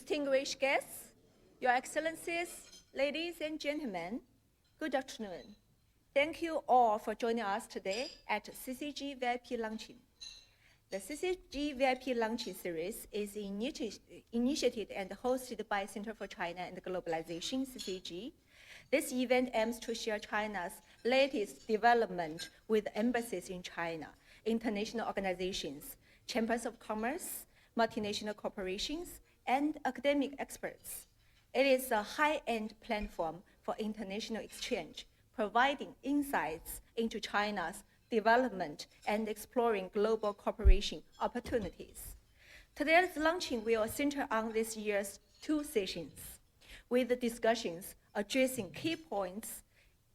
distinguished guests, Your Excellencies, ladies and gentlemen, good afternoon. Thank you all for joining us today at CCG VIP Luncheon. The CCG VIP Luncheon series is initiated and hosted by Center for China and Globalization, CCG. This event aims to share China's latest development with embassies in China, international organizations, chambers of commerce, multinational corporations, and academic experts. It is a high-end platform for international exchange, providing insights into China's development and exploring global cooperation opportunities. Today's luncheon will center on this year's 2 sessions, with the discussions addressing key points,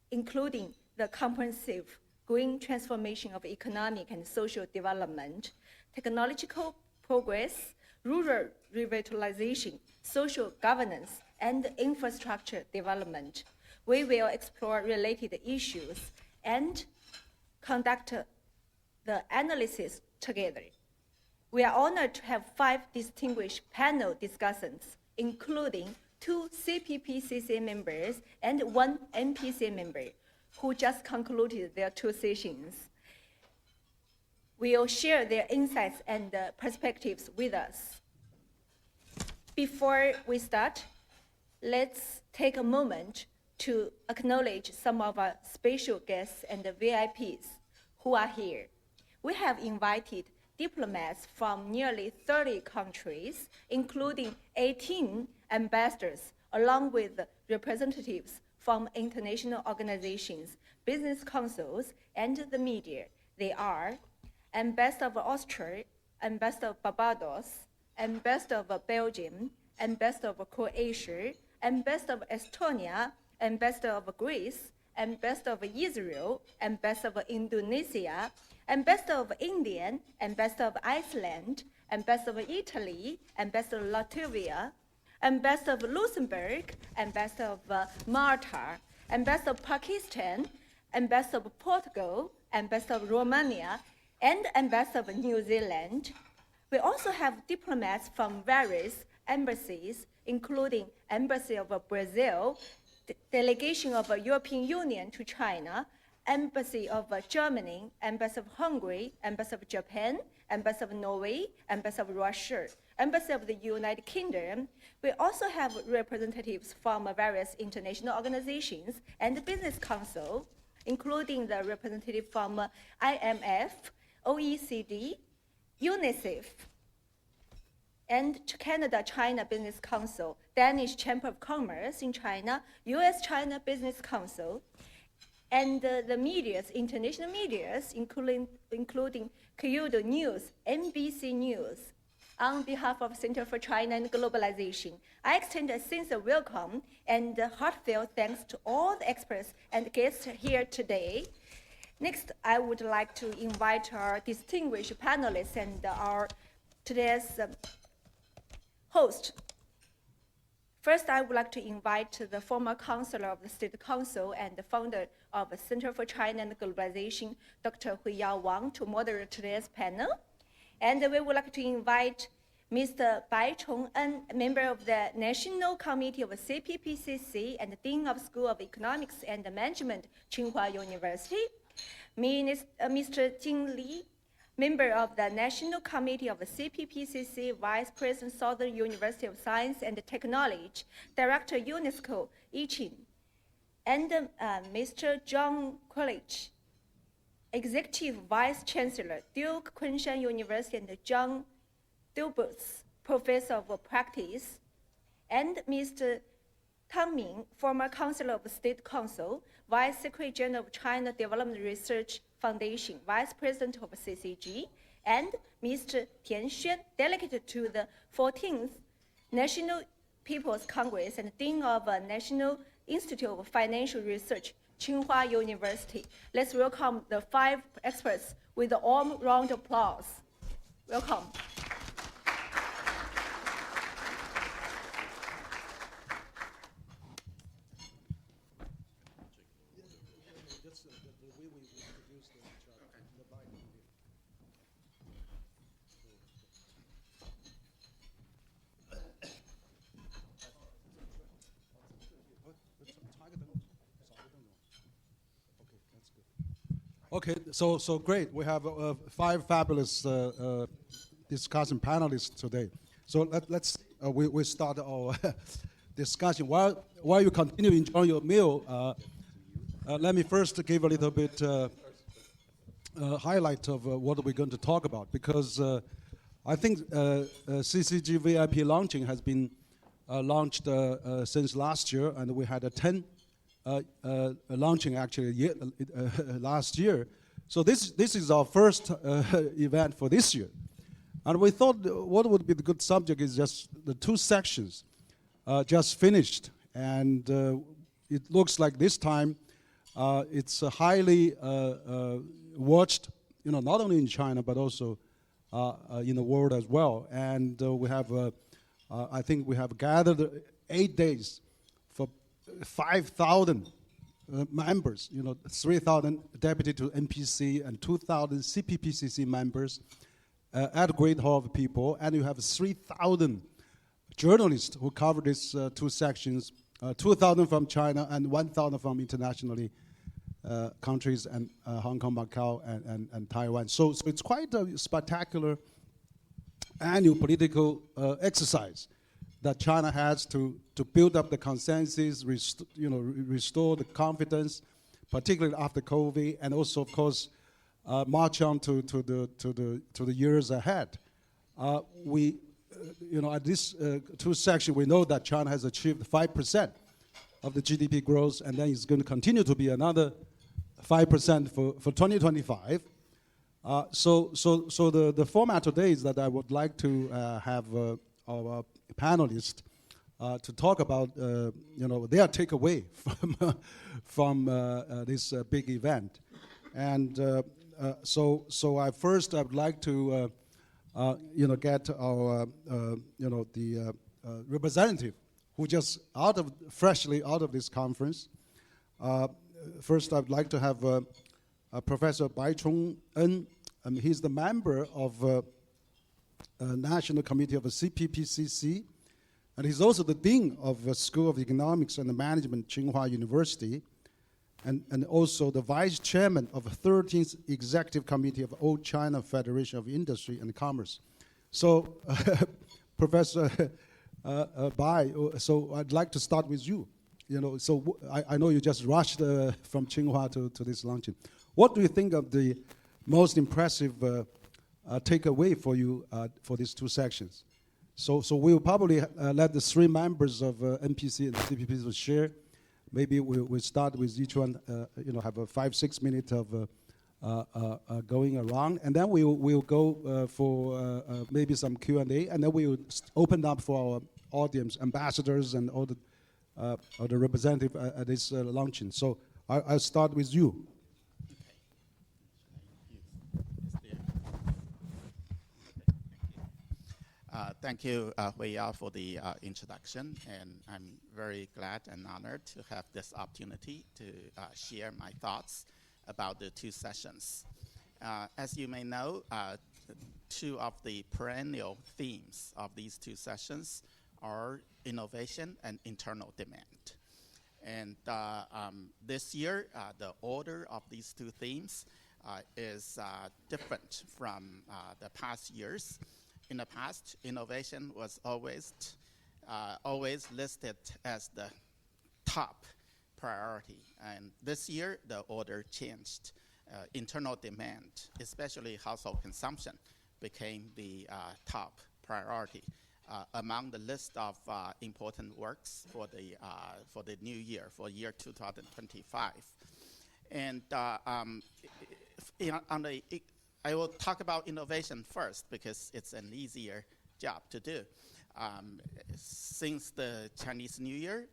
including the comprehensive green transformation of economic and social development, technological progress, rural revitalization, social governance, and infrastructure development. We will explore related issues and conduct the analysis together. We are honored to have 5 distinguished panel discussants, including 2 CPPCC members and 1 NPC member, who just concluded their 2 sessions. Will share their insights and perspectives with us. Before we start, let's take a moment to acknowledge some of our special guests and VIPs who are here. We have invited diplomats from nearly 30 countries, including 18 ambassadors, along with representatives from international organizations, business councils, and the media. They are Ambassador of Austria, Ambassador of Barbados, Ambassador of Belgium, Ambassador of Croatia, Ambassador of Estonia, Ambassador of Greece, Ambassador of Israel, Ambassador of Indonesia, Ambassador of India, Ambassador of Iceland, Ambassador of Italy, Ambassador of Latvia, Ambassador of Luxembourg, Ambassador of Malta, Ambassador of Pakistan, Ambassador of Portugal, Ambassador of Romania, and Ambassador of New Zealand. We also have diplomats from various embassies, including Embassy of Brazil, Delegation of the European Union to China, Embassy of Germany, Embassy of Hungary, Embassy of Japan, Embassy of Norway, Embassy of Russia, Embassy of the United Kingdom. We also have representatives from various international organizations and business council, including the representative from IMF, OECD, UNICEF, and Canada-China Business Council, Danish Chamber of Commerce in China, US-China Business Council, and the medias, international medias, including Kyodo News, NBC News. On behalf of Center for China and Globalization, I extend a sincere welcome and heartfelt thanks to all the experts and guests here today. Next, I would like to invite our distinguished panelists and our today's host. First, I would like to invite the former Counselor of the State Council and the founder of the Center for China and Globalization, Dr. Huiyao Wang, to moderate today's panel. And we would like to invite Mr. Bai Chongen, member of the National Committee of CPPCC and Dean of School of Economics and Management, Tsinghua University. Mr. Jing Li, member of the National Committee of the CPPCC, Vice President, Southern University of Science and Technology, Director, UNESCO, Ichin. And Mr. John Coolidge, Executive Vice Chancellor, Duke Kunshan University, and John Dubus, Professor of Practice, and Mr. Tang Ming, former Counselor of the State Council, Vice Secretary General of China Development Research Foundation, Vice President of CCG, and Mr. Tian Xuan, delegate to the 14th National People's Congress and Dean of National Institute of Financial Research, Tsinghua University. Let's welcome the 5 experts with a warm round of applause. Welcome. Okay, so great. We have 5 fabulous discussion panelists today. So let's we start our discussion. While you continue enjoying your meal, let me first give a little bit highlight of what we're going to talk about, because I think CCG VIP Luncheon has been launched since last year, and we had 10 launching actually last year. So this is our first event for this year. And we thought what would be the good subject is just the 2 sections just finished. And it looks like this time it's highly watched, not only in China, but also in the world as well. And we have, I think we have gathered 8 days for 5,000 members, 3,000 deputy to NPC and 2,000 CPPCC members at a great hall of people. And you have 3,000 journalists who cover these 2 sections, 2,000 from China and 1,000 from internationally countries, and Hong Kong, Macau, and Taiwan. So it's quite a spectacular annual political exercise that China has to build up the consensus, restore the confidence, particularly after COVID, and also, of course, march on to the years ahead. At this 2 sections, we know that China has achieved 5% of the GDP growth, and then it's going to continue to be another 5% for 2025. So the format today is that I would like to have our panelists to talk about their takeaway from this big event. And so I would like to get our the representative who just freshly out of this conference. First, I'd like to have Professor Bai Chong-en. He's the member of National Committee of the CPPCC, and he's also the Dean of the School of Economics and Management, Tsinghua University, and also the Vice Chairman of the 13th Executive Committee of All China Federation of Industry and Commerce. So, Professor Bai, so I'd like to start with you. So I know you just rushed from Tsinghua to this luncheon. What do you think of the most impressive takeaway for you for these 2 sections? So we'll probably let the 3 members of NPC and CPP share. Maybe we'll start with each one, have a 5-6 minutes of going around, and then we'll go for maybe some Q&A, and then we'll open up for our audience, ambassadors, and all the representative at this luncheon. So I'll start with you. Thank you, Wei Yao, for the introduction, and I'm very glad and honored to have this opportunity to share my thoughts about the 2 sessions. As you may know, 2 of the perennial themes of these 2 sessions are innovation and internal demand. And this year, the order of these 2 themes is different from the past years. In the past, innovation was always listed as the top priority. And this year, the order changed. Internal demand, especially household consumption, became the top priority among the list of important works for the new year, for year 2025. And I will talk about innovation first because it's an easier job to do. Since the Chinese New Year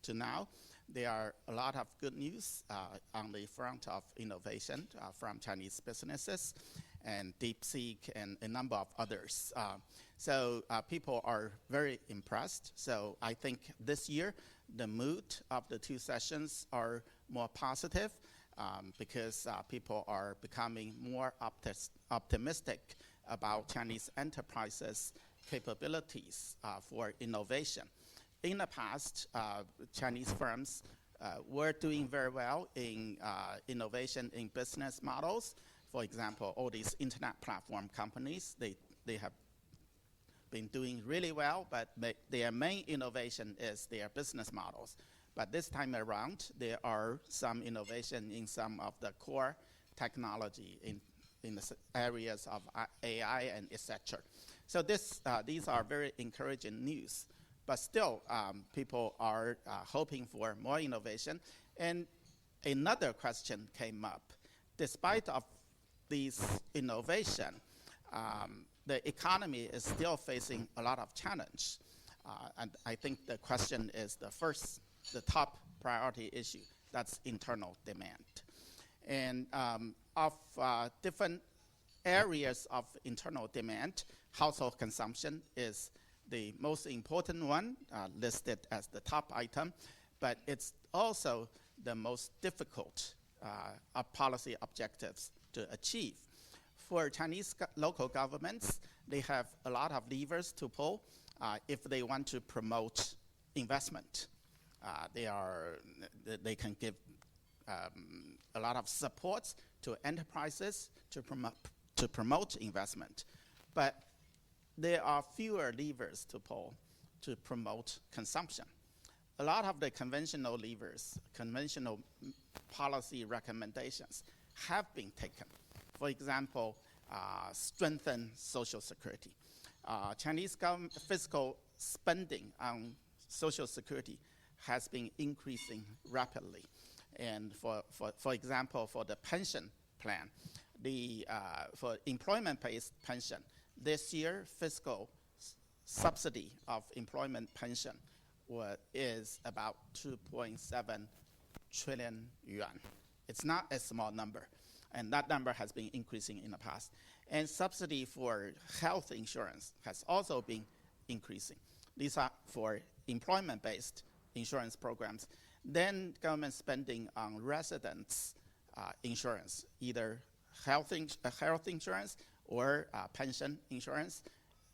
to now, there are a lot of good news on the front of innovation from Chinese businesses and DeepSeek and a number of others. So people are very impressed. So I think this year, the mood of the 2 sessions are more positive. Because people are becoming more optimistic about Chinese enterprises' capabilities for innovation. In the past, Chinese firms we're doing very well in innovation in business models. For example, all these internet platform companies, they have been doing really well, but their main innovation is their business models. But this time around, there are some innovation in some of the core technology in the areas of AI and etc. So these are very encouraging news. But still, people are hoping for more innovation. And another question came up. Despite of these innovation, the economy is still facing a lot of challenge. And I think the question is the top priority issue, that's internal demand. And of different areas of internal demand, household consumption is the most important one, listed as the top item, but it's also the most difficult of policy objectives to achieve. For Chinese local governments, they have a lot of levers to pull if they want to promote investment. They can give a lot of support to enterprises to promote investment. But there are fewer levers to pull to promote consumption. A lot of the conventional levers, conventional policy recommendations have been taken. For example, strengthen Social Security. Chinese government fiscal spending on Social Security has been increasing rapidly. And for example, for the pension plan, for employment-based pension, this year fiscal subsidy of employment pension is about 2.7 trillion yuan. It's not a small number, and that number has been increasing in the past. And subsidy for health insurance has also been increasing. These are for employment-based insurance programs. Then government spending on residents' insurance, either health insurance or pension insurance,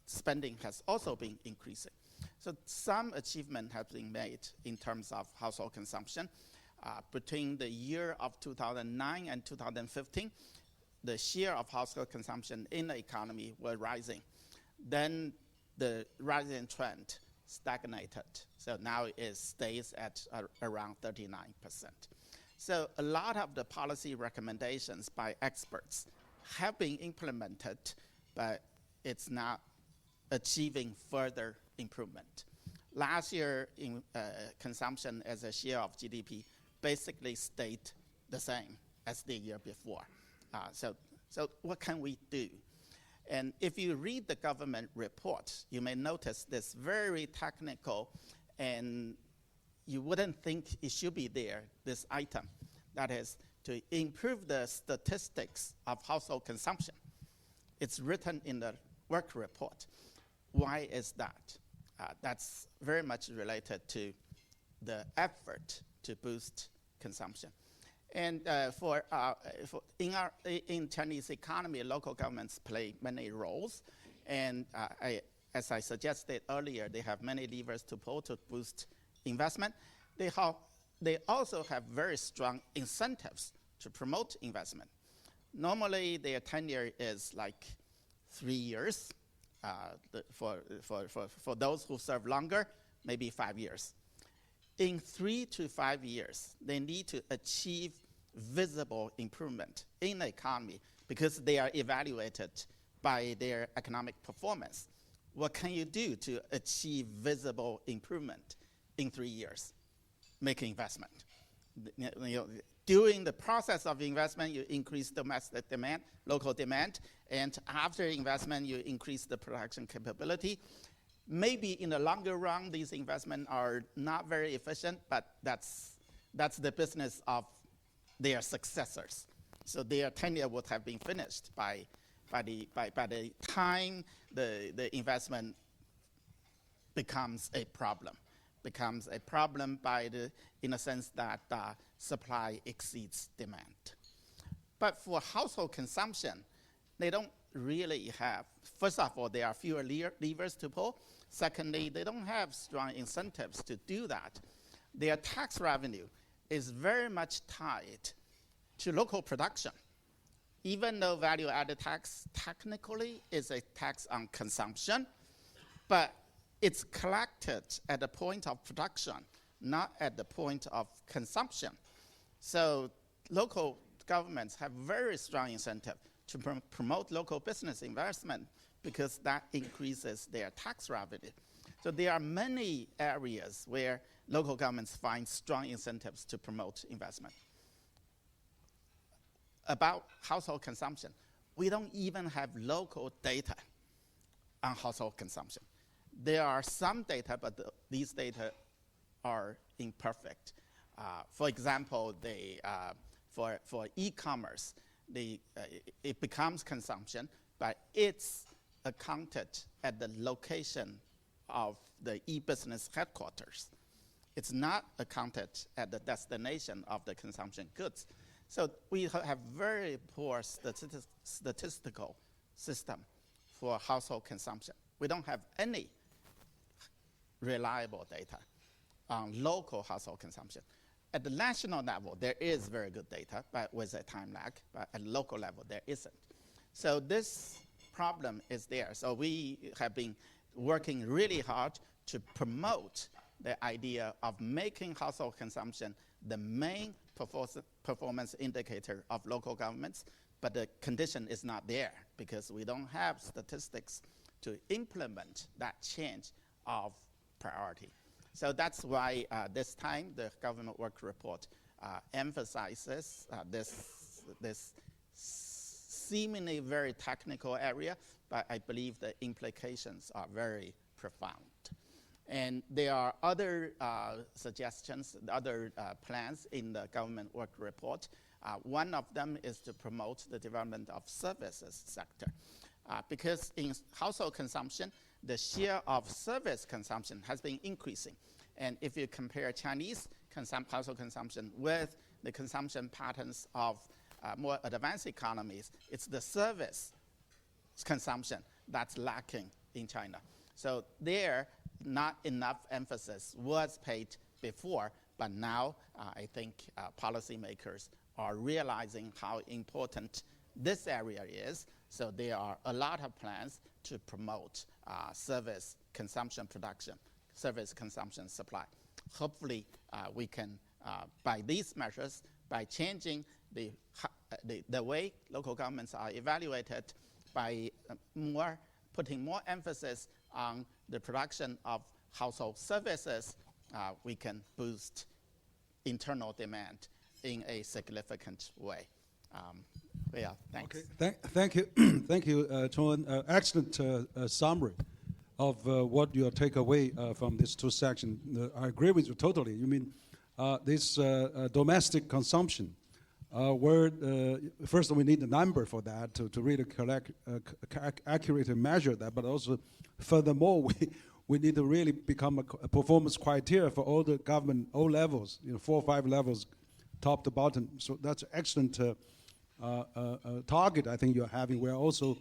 spending has also been increasing. So some achievement has been made in terms of household consumption. Between the year of 2009 and 2015, the share of household consumption in the economy was rising. Then the rising trend stagnated. So now it stays at around 39%. So a lot of the policy recommendations by experts have been implemented, but it's not achieving further improvement. Last year, consumption as a share of GDP basically stayed the same as the year before. So what can we do? And if you read the government report, you may notice this very technical, and you wouldn't think it should be there, this item. That is to improve the statistics of household consumption. It's written in the work report. Why is that? That's very much related to the effort to boost consumption. And in Chinese economy, local governments play many roles. And as I suggested earlier, they have many levers to pull to boost investment. They also have very strong incentives to promote investment. Normally, their tenure is like 3 years. For those who serve longer, maybe 5 years. In 3 to 5 years, they need to achieve visible improvement in the economy because they are evaluated by their economic performance. What can you do to achieve visible improvement in 3 years? Make investment. During the process of investment, you increase domestic demand, local demand, and after investment, you increase the production capability. Maybe in the longer run, these investments are not very efficient, but that's the business of their successors. So their tenure would have been finished by the time the investment becomes a problem. Becomes a problem in a sense that supply exceeds demand. But for household consumption, they don't really have, first of all, there are fewer levers to pull. Secondly, they don't have strong incentives to do that. Their tax revenue is very much tied to local production. Even though value-added tax technically is a tax on consumption, but it's collected at the point of production, not at the point of consumption. So local governments have very strong incentive to promote local business investment because that increases their tax revenue. So there are many areas where local governments find strong incentives to promote investment. About household consumption, we don't even have local data on household consumption. There are some data, but these data are imperfect. For example, for e-commerce, it becomes consumption, but it's accounted at the location of the e-business headquarters. It's not accounted at the destination of the consumption goods. So we have very poor statistical system for household consumption. We don't have any reliable data on local household consumption. At the national level, there is very good data, but with a time lag. But at local level, there isn't. So this problem is there. So we have been working really hard to promote the idea of making household consumption the main performance indicator of local governments, but the condition is not there because we don't have statistics to implement that change of priority. So that's why this time the government work report emphasizes this seemingly very technical area, but I believe the implications are very profound. And there are other suggestions, other plans in the government work report. One of them is to promote the development of services sector. Because in household consumption, the share of service consumption has been increasing. And if you compare Chinese household consumption with the consumption patterns of more advanced economies, it's the service consumption that's lacking in China. So there, not enough emphasis was paid before, but now I think policymakers are realizing how important this area is. So there are a lot of plans to promote service consumption production, service consumption supply. Hopefully we can, by these measures, by changing the way local governments are evaluated, by putting more emphasis on the production of household services, we can boost internal demand in a significant way. Yeah, thanks. Okay. Thank you, thank you, Chong. Excellent summary of what your takeaway from these two sections. I agree with you totally. You mean this domestic consumption, where first we need a number for that to really collect, accurately measure that, but also furthermore we need to really become a performance criteria for all the government, all levels, 4 or 5 levels, top to bottom. So that's an excellent target I think you're having. We're also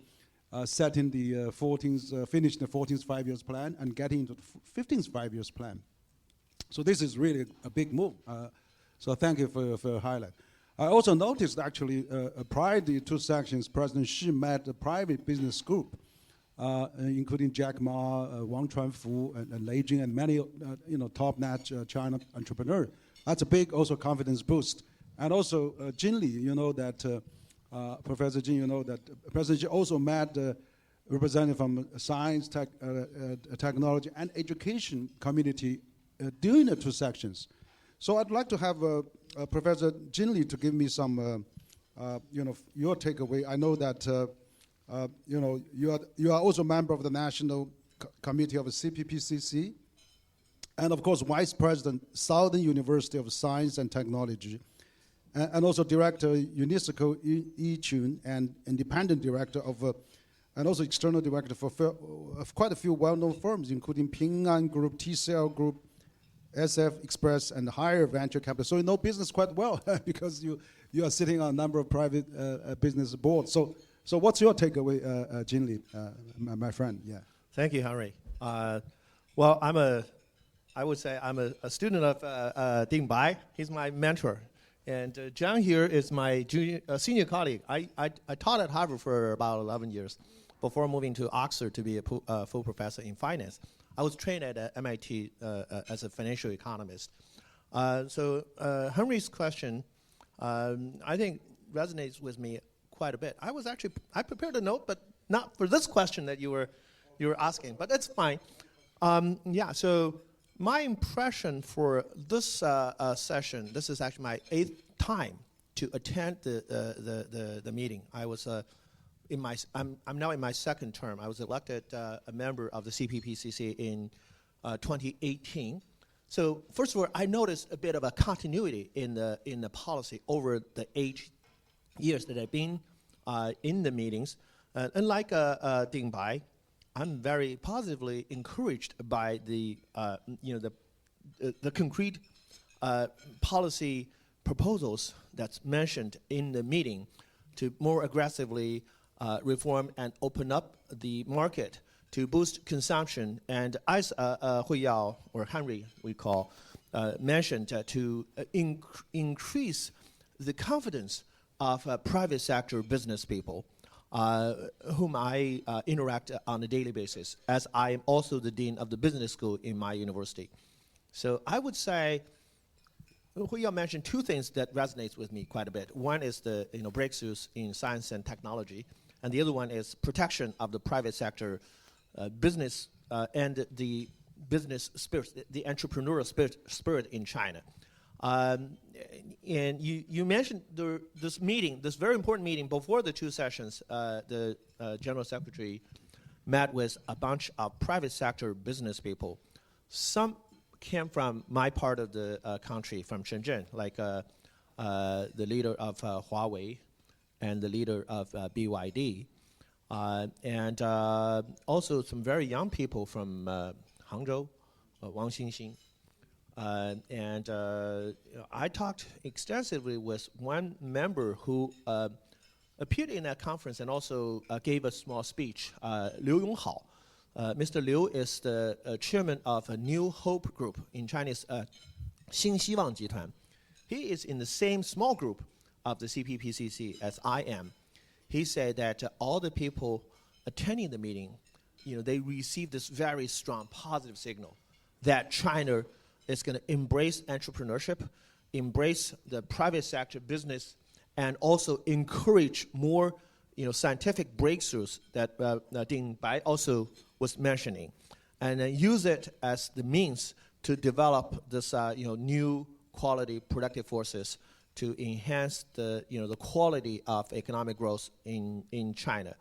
setting the finishing the 14th 5 years plan and getting into the 15th 5 years plan. So this is really a big move. So thank you for your highlight. I also noticed actually prior to the two sections, President Xi met a private business group, including Jack Ma, Wang Chuanfu, and Lei Jing, and many top-notch China entrepreneurs. That's a big also confidence boost. And also Jin Li, that Professor Jin, that President Xi also met representative from science, technology, and education community during the two sections. So I'd like to have Professor Jin Li to give me some, your takeaway. I know that you are also a member of the National Committee of the CPPCC, and of course Vice President, Southern University of Science and Technology, and also Director UNESCO Yi-Chun, and Independent Director of, and also External Director for quite a few well-known firms, including Ping An Group, TCL Group, SF Express, and Higher Venture Capital. So you know business quite well because you are sitting on a number of private business boards. So what's your takeaway, Jin Li, my friend? Yeah. Thank you, Henry. Well, I'm I would say I'm a student of Ding Bai. He's my mentor. And John here is my senior colleague. I taught at Harvard for about 11 years before moving to Oxford to be a full professor in finance. I was trained at MIT as a financial economist. So Henry's question, I think, resonates with me quite a bit. I prepared a note, but not for this question that you were asking, but that's fine. So my impression for this session, this is actually my 8th time to attend the meeting. I was I'm now in my 2nd term. I was elected a member of the CPPCC in 2018. So first of all, I noticed a bit of a continuity in the policy over the 8 years that I've been in the meetings. Unlike Ding Bai, I'm very positively encouraged by the concrete policy proposals that's mentioned in the meeting to more aggressively reform and open up the market to boost consumption. And as Hui Yao, or Henry we call, mentioned, to increase the confidence of private sector business people whom I interact on a daily basis, as I am also the dean of the business school in my university. So I would say, Hui Yao mentioned 2 things that resonates with me quite a bit. One is the breakthroughs in science and technology, and the other one is protection of the private sector business and the business spirit, the entrepreneurial spirit in China. And you mentioned this meeting, this very important meeting before the 2 sessions. The General Secretary met with a bunch of private sector business people. Some came from my part of the country, from Shenzhen, like the leader of Huawei and the leader of BYD. And also some very young people from Hangzhou, Wang Xinxin. And I talked extensively with one member who appeared in that conference and also gave a small speech, Liu Yonghao. Mr. Liu is the chairman of a New Hope group in Chinese, 新希望集团. He is in the same small group of the CPPCC as I am. He said that all the people attending the meeting, they received this very strong positive signal that China is going to embrace entrepreneurship, embrace the private sector business, and also encourage more, scientific breakthroughs that Ding Bai also was mentioning, and use it as the means to develop this, new quality productive forces to enhance the, the quality of economic growth in China.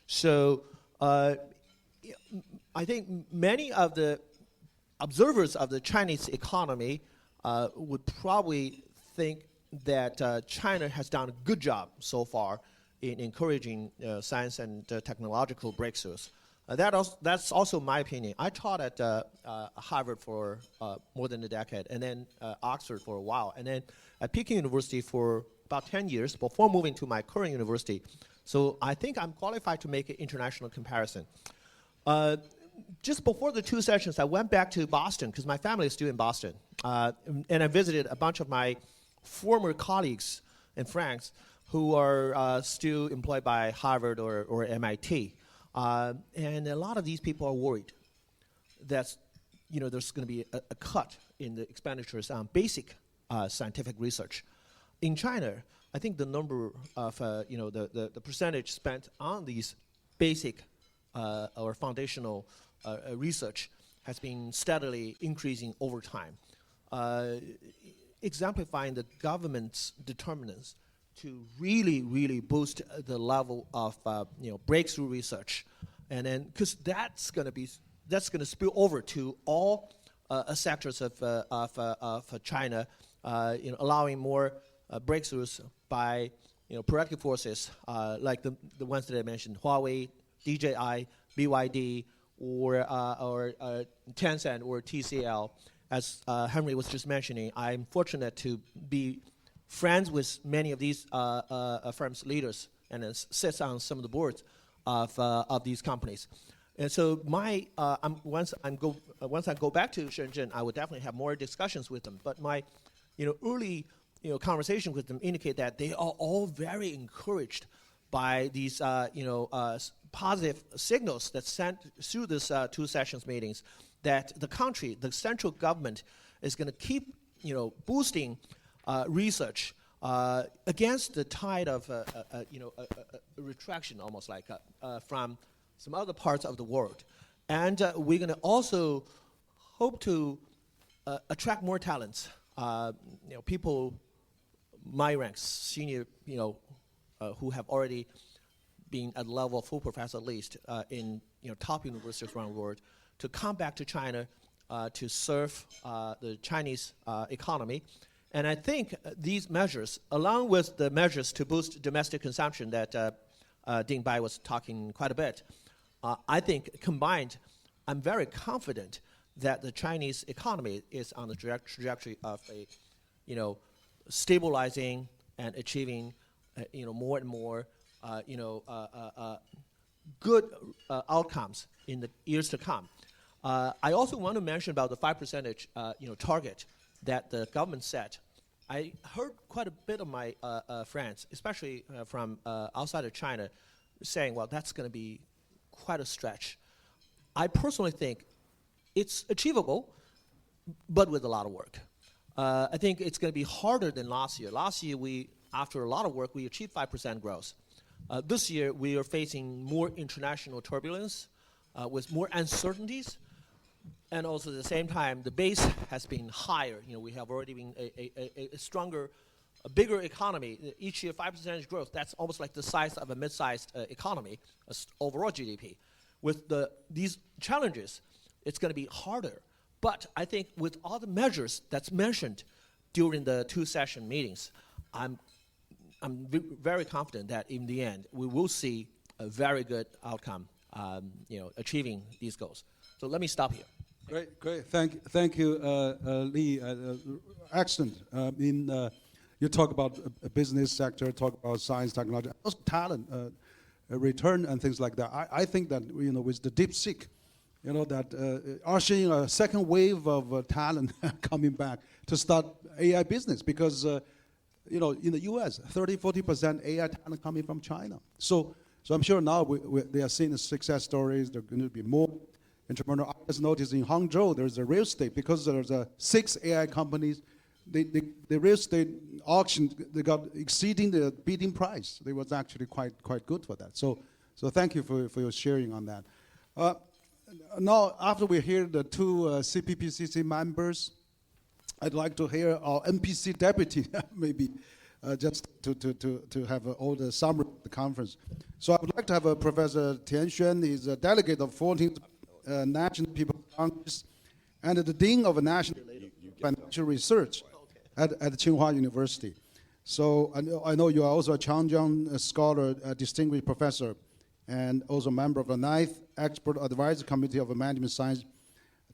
So I think many of the observers of the Chinese economy would probably think that China has done a good job so far in encouraging science and technological breakthroughs. That's also my opinion. I taught at Harvard for more than a decade, and then Oxford for a while, and then at Peking University for about 10 years before moving to my current university. So I think I'm qualified to make an international comparison. Just before the 2 sessions, I went back to Boston, because my family is still in Boston, and I visited a bunch of my former colleagues and friends who are still employed by Harvard or MIT. And a lot of these people are worried that there's going to be a cut in the expenditures on basic scientific research. In China, I think the number of, the percentage spent on these basic or foundational research has been steadily increasing over time, exemplifying the government's determinants to really, really boost the level of breakthrough research, and then because that's going to spill over to all sectors of China, allowing more breakthroughs by productive forces like the ones that I mentioned, Huawei, DJI, BYD, or Tencent or TCL. As Henry was just mentioning, I'm fortunate to be friends with many of these firms' leaders and sits on some of the boards of these companies. And so once I go back to Shenzhen, I would definitely have more discussions with them. But my, early, conversation with them indicate that they are all very encouraged by these, positive signals that's sent through this two sessions meetings, that the country, the central government, is going to keep, boosting research against the tide of, a retraction, almost like from some other parts of the world. And we're going to also hope to attract more talents, people my ranks, senior, who have already been at the level of full professor at least in top universities around the world, to come back to China to serve the Chinese economy. And I think these measures, along with the measures to boost domestic consumption that Ding Bai was talking quite a bit, I think combined, I'm very confident that the Chinese economy is on the trajectory of a, stabilizing and achieving, more and more, good outcomes in the years to come. I also want to mention about the 5% target that the government set. I heard quite a bit of my friends, especially from outside of China, saying, well, that's going to be quite a stretch. I personally think it's achievable, but with a lot of work. I think it's going to be harder than last year. Last year, after a lot of work, we achieved 5% growth. This year, we are facing more international turbulence with more uncertainties. And also at the same time, the base has been higher. We have already been a stronger, a bigger economy. Each year, 5% growth, that's almost like the size of a mid-sized economy, overall GDP. With these challenges, it's going to be harder. But I think with all the measures that's mentioned during the two session meetings, I'm very confident that in the end, we will see a very good outcome, achieving these goals. So let me stop here. Great. Thank you, Lee. Excellent. You talk about a business sector, talk about science, technology, also talent, return, and things like that. I think that with the DeepSeek, that ushering a second wave of talent coming back to start AI business, because in the U.S., 30-40% AI talent coming from China. So I'm sure now they are seeing the success stories. There are going to be more entrepreneur. I just noticed in Hangzhou there's a real estate, because there's 6 AI companies. The real estate auction, they got exceeding the bidding price. They was actually quite good for that. So thank you for your sharing on that. Now, after we hear the two CPPCC members, I'd like to hear our NPC deputy, maybe, just to have all the summary of the conference. So I would like to have Professor Tian Xuan. He's a delegate of 14th National People's Congress and the Dean of National Financial Research at Tsinghua University. So I know you are also a Changjiang Scholar, a distinguished professor, and also member of the 9th Expert Advisory Committee of Management Science,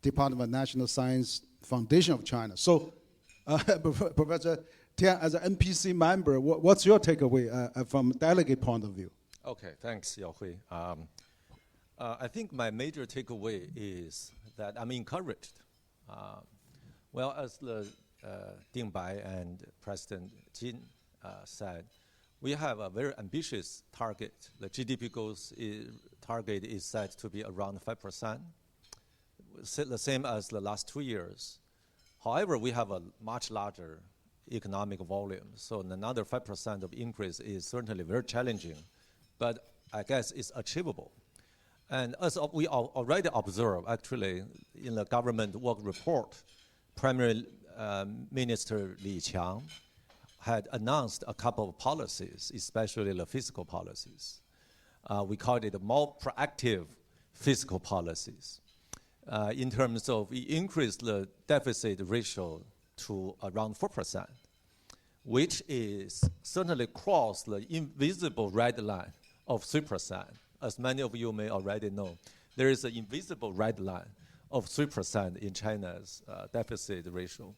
Department of National Science Foundation of China. So, Professor Tian, as an NPC member, what's your takeaway from delegate point of view? Okay, thanks, Yao Hui. I think my major takeaway is that I'm encouraged. Well, as the Ding Bai and President Jin said, we have a very ambitious target. The GDP target is set to be around 5%, the same as the last 2 years. However, we have a much larger economic volume, so another 5% of increase is certainly very challenging, but I guess it's achievable. And as we already observe, actually, in the government work report, Prime Minister Li Qiang had announced a couple of policies, especially the fiscal policies. We called it more proactive fiscal policies. In terms of, we increased the deficit ratio to around 4%, which is certainly crossed the invisible red line of 3%. As many of you may already know, there is an invisible red line of 3% in China's deficit ratio.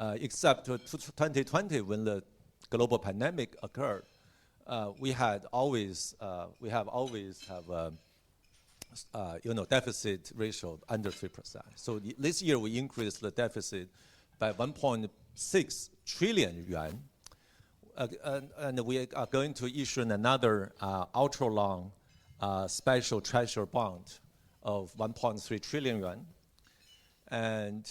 Except 2020, when the global pandemic occurred, we have always have deficit ratio under 3%. So this year we increased the deficit by 1.6 trillion yuan. And we are going to issue another ultra-long special treasury bond of 1.3 trillion yuan. And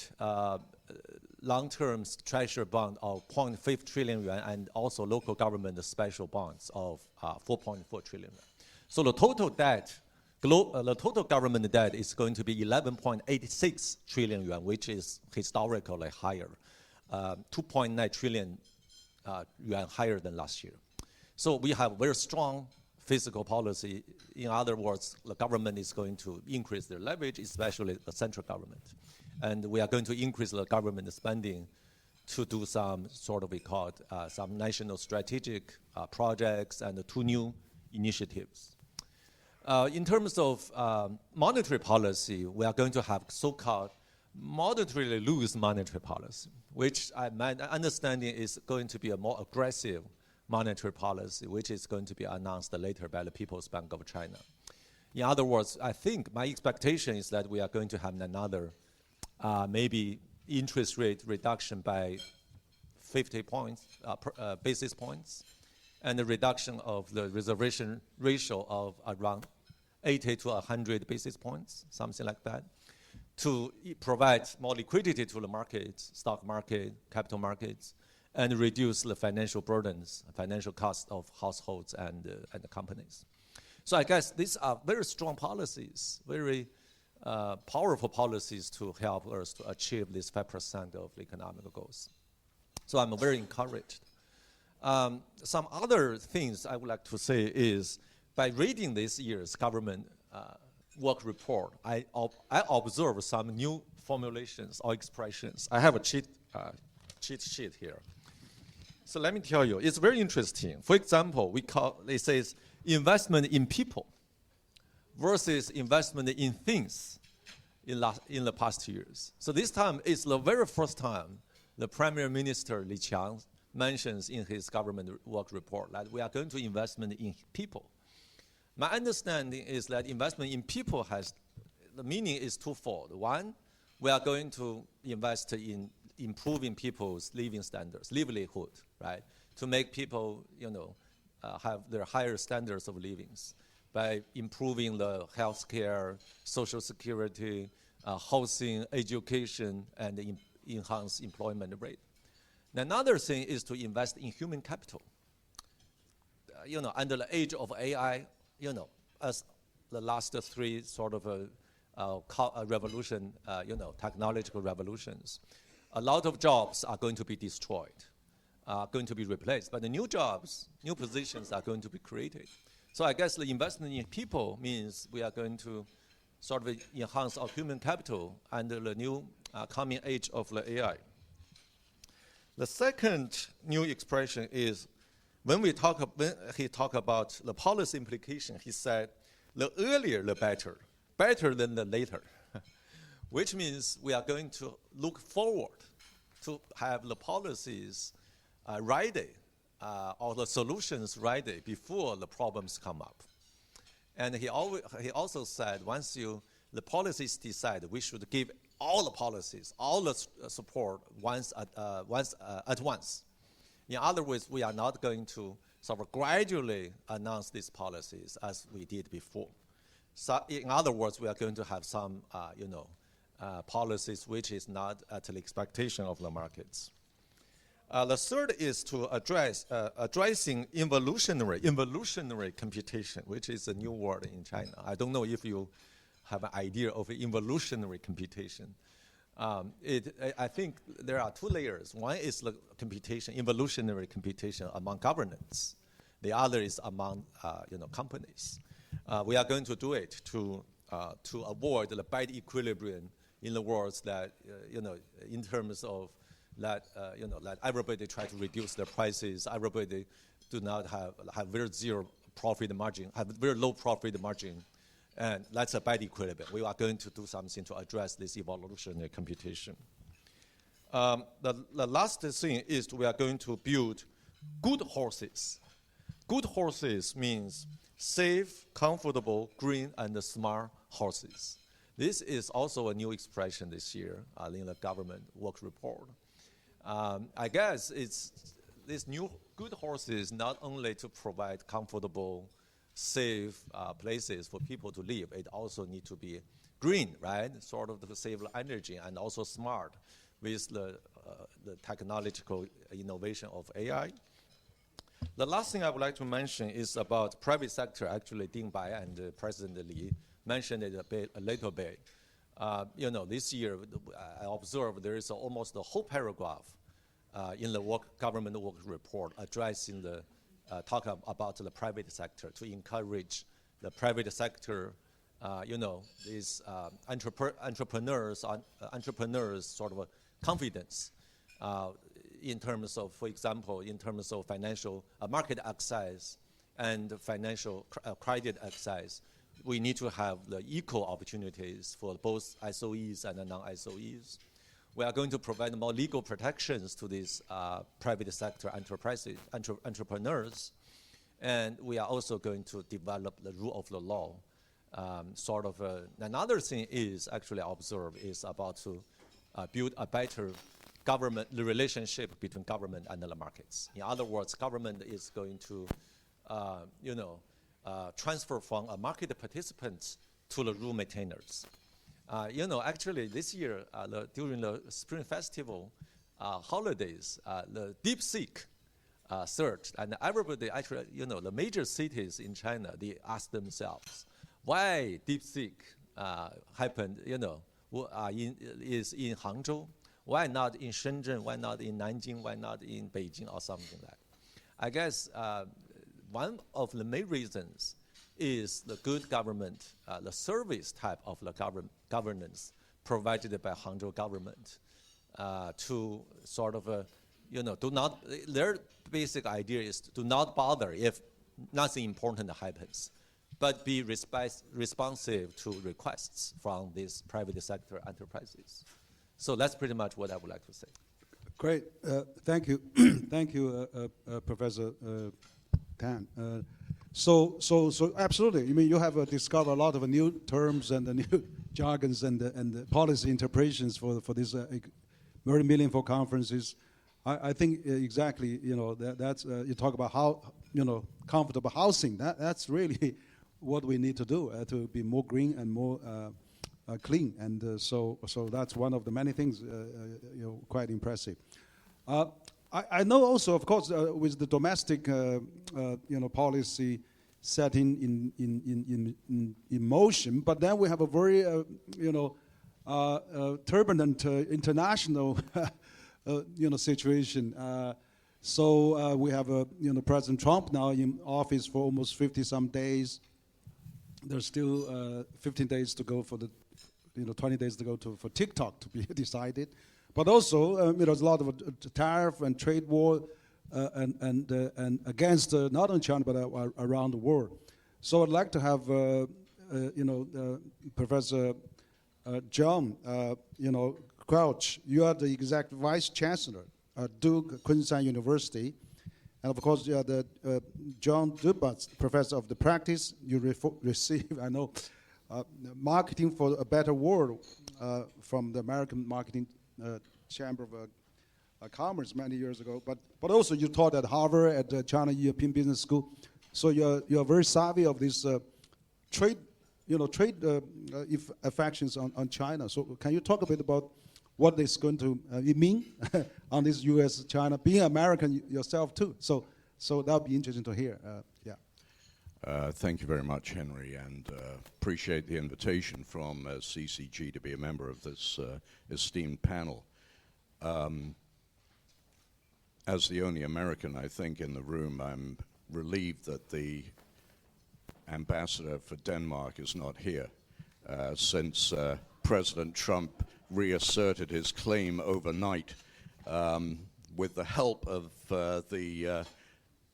long-term treasury bond of 0.5 trillion yuan, and also local government special bonds of 4.4 trillion yuan. So the total debt, the total government debt is going to be 11.86 trillion yuan, which is historically higher, 2.9 trillion yuan higher than last year. So we have very strong fiscal policy. In other words, the government is going to increase their leverage, especially the central government. And we are going to increase the government spending to do some sort of, we call it, some national strategic projects and 2 new initiatives. In terms of monetary policy, we are going to have so-called moderately loose monetary policy, which my understanding is going to be a more aggressive monetary policy, which is going to be announced later by the People's Bank of China. In other words, I think my expectation is that we are going to have another maybe interest rate reduction by 50 points, basis points, and a reduction of the reservation ratio of around 80 to 100 basis points, something like that, to provide more liquidity to the markets, stock market, capital markets, and reduce the financial burdens, financial costs of households and the companies. So I guess these are very strong policies, very powerful policies to help us to achieve this 5% of the economic goals. So I'm very encouraged. Some other things I would like to say is, by reading this year's government work report, I observe some new formulations or expressions. I have a cheat sheet here. So let me tell you, it's very interesting. For example, it says investment in people versus investment in things in the past years. So this time is the very first time the Prime Minister Li Qiang mentions in his government work report that we are going to investment in people. My understanding is that investment in people the meaning is twofold. One, we are going to invest in improving people's living standards, livelihood, right? To make people, have their higher standards of livings by improving the healthcare, social security, housing, education, and enhance employment rate. Another thing is to invest in human capital. Under the age of AI, as the last 3 sort of revolution, technological revolutions, a lot of jobs are going to be destroyed, going to be replaced. But the new jobs, new positions are going to be created. So I guess the investment in people means we are going to sort of enhance our human capital under the new coming age of the AI. The second new expression is when he talked about the policy implication, he said, the earlier the better, better than the later, which means we are going to look forward to have the policies ready or the solutions ready before the problems come up. And he also said once the policies decide, we should give all the policies, all the support at once. In other words, we are not going to sort of gradually announce these policies as we did before. So in other words, we are going to have some, policies which is not at the expectation of the markets. The third is to addressing evolutionary computation, which is a new word in China. I don't know if you have an idea of evolutionary computation. I think there are 2 layers. One is the computation, evolutionary computation among governments. The other is among companies. We are going to do it to avoid the bad equilibrium in the world that in terms of that that everybody try to reduce their prices. Everybody do not have very zero profit margin, have very low profit margin. And that's a bad equilibrium. We are going to do something to address this evolutionary computation. The last thing is we are going to build good horses. good horses means safe, comfortable, green, and smart horses. This is also a new expression this year in the government work report. I guess it's this new good horses not only to provide comfortable, safe places for people to live, it also need to be green, right? Sort of to save energy and also smart with the technological innovation of AI. The last thing I would like to mention is about private sector. Actually, Ding Bai and President Li mentioned it a little bit. This year I observed there is almost a whole paragraph in the government work report addressing the talk about the private sector to encourage the private sector. These entrepreneurs sort of a confidence in terms of, for example, in terms of financial market access and financial credit access. We need to have the equal opportunities for both SOEs and non-SOEs. We are going to provide more legal protections to these private sector entrepreneurs, and we are also going to develop the rule of the law. Another thing is actually observed is about to build a better the relationship between government and the markets. In other words, government is going to, transfer from a market participants to the rule maintainers. Actually this year, during the Spring Festival holidays, the DeepSeek searched, and everybody actually, the major cities in China, they asked themselves, why DeepSeek happened, is in Hangzhou? Why not in Shenzhen? Why not in Nanjing? Why not in Beijing or something like that? I guess one of the main reasons is the good government, the service type of the governance provided by Hangzhou government to sort of, do not, their basic idea is to do not bother if nothing important happens, but be responsive to requests from these private sector enterprises. So that's pretty much what I would like to say. Great, thank you, thank you, Professor Tan. So absolutely. I mean, you have discovered a lot of new terms and the new jargons and the policy interpretations for these very meaningful conferences. I think exactly. That's you talk about how comfortable housing. That's really what we need to do to be more green and more clean. And so that's one of the many things quite impressive. I know also, of course, with the domestic policy setting in motion, but then we have a very turbulent international situation. So we have President Trump now in office for almost 50-some days. There's still 15 days to go for the 20 days to go for TikTok to be decided. But also, there's a lot of tariff and trade war and against not only China but around the world. So I'd like to have Professor John Crouch. You are the executive vice chancellor at Duke Kunshan University, and of course you are the John Diplomats Professor of the Practice. You receive, I know, marketing for a better world from the American Marketing Chamber of Commerce many years ago, but also you taught at Harvard, at the China European Business School, so you're very savvy of these trade affections on China. So can you talk a bit about what it's going to mean on this U.S.-China, being American yourself too? So that would be interesting to hear. Thank you very much, Henry, and appreciate the invitation from CCG to be a member of this esteemed panel. As the only American, I think, in the room, I'm relieved that the ambassador for Denmark is not here, since President Trump reasserted his claim overnight with the help of the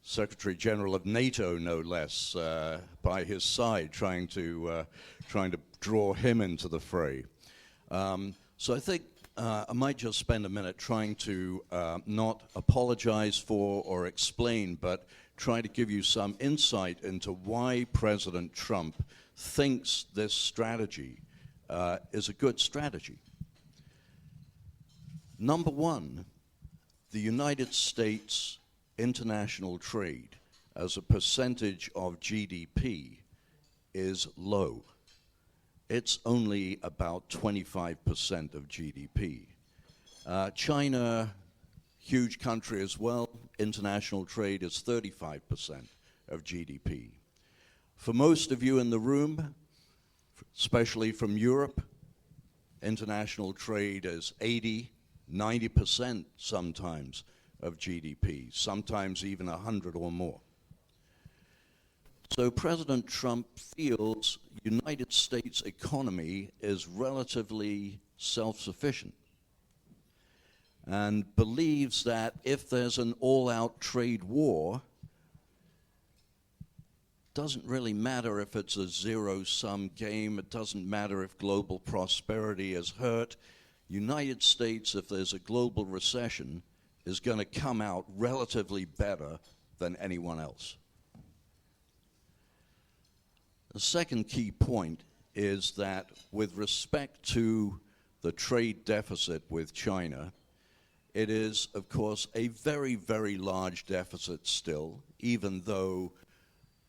Secretary General of NATO, no less, by his side, trying to draw him into the fray. So I think I might just spend a minute trying to not apologize for or explain, but try to give you some insight into why President Trump thinks this strategy is a good strategy. Number one, the United States international trade as a percentage of GDP is low. It's only about 25% of GDP. China, huge country as well, international trade is 35% of GDP. For most of you in the room, especially from Europe, international trade is 80, 90% sometimes of GDP, sometimes even 100 or more. So President Trump feels United States economy is relatively self-sufficient and believes that if there's an all-out trade war, doesn't really matter if it's a zero-sum game, it doesn't matter if global prosperity is hurt. United States, if there's a global recession, is going to come out relatively better than anyone else. The second key point is that with respect to the trade deficit with China, it is, of course, a very, very large deficit still, even though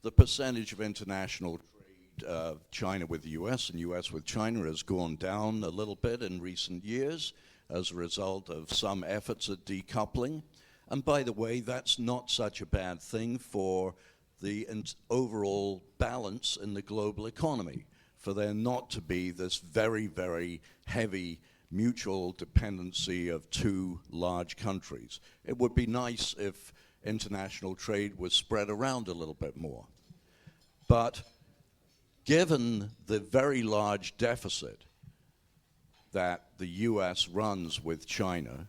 the percentage of international trade of China with the US and US with China has gone down a little bit in recent years as a result of some efforts at decoupling. And by the way, that's not such a bad thing for the overall balance in the global economy, for there not to be this very, very heavy mutual dependency of two large countries. It would be nice if international trade was spread around a little bit more. But given the very large deficit that the US runs with China,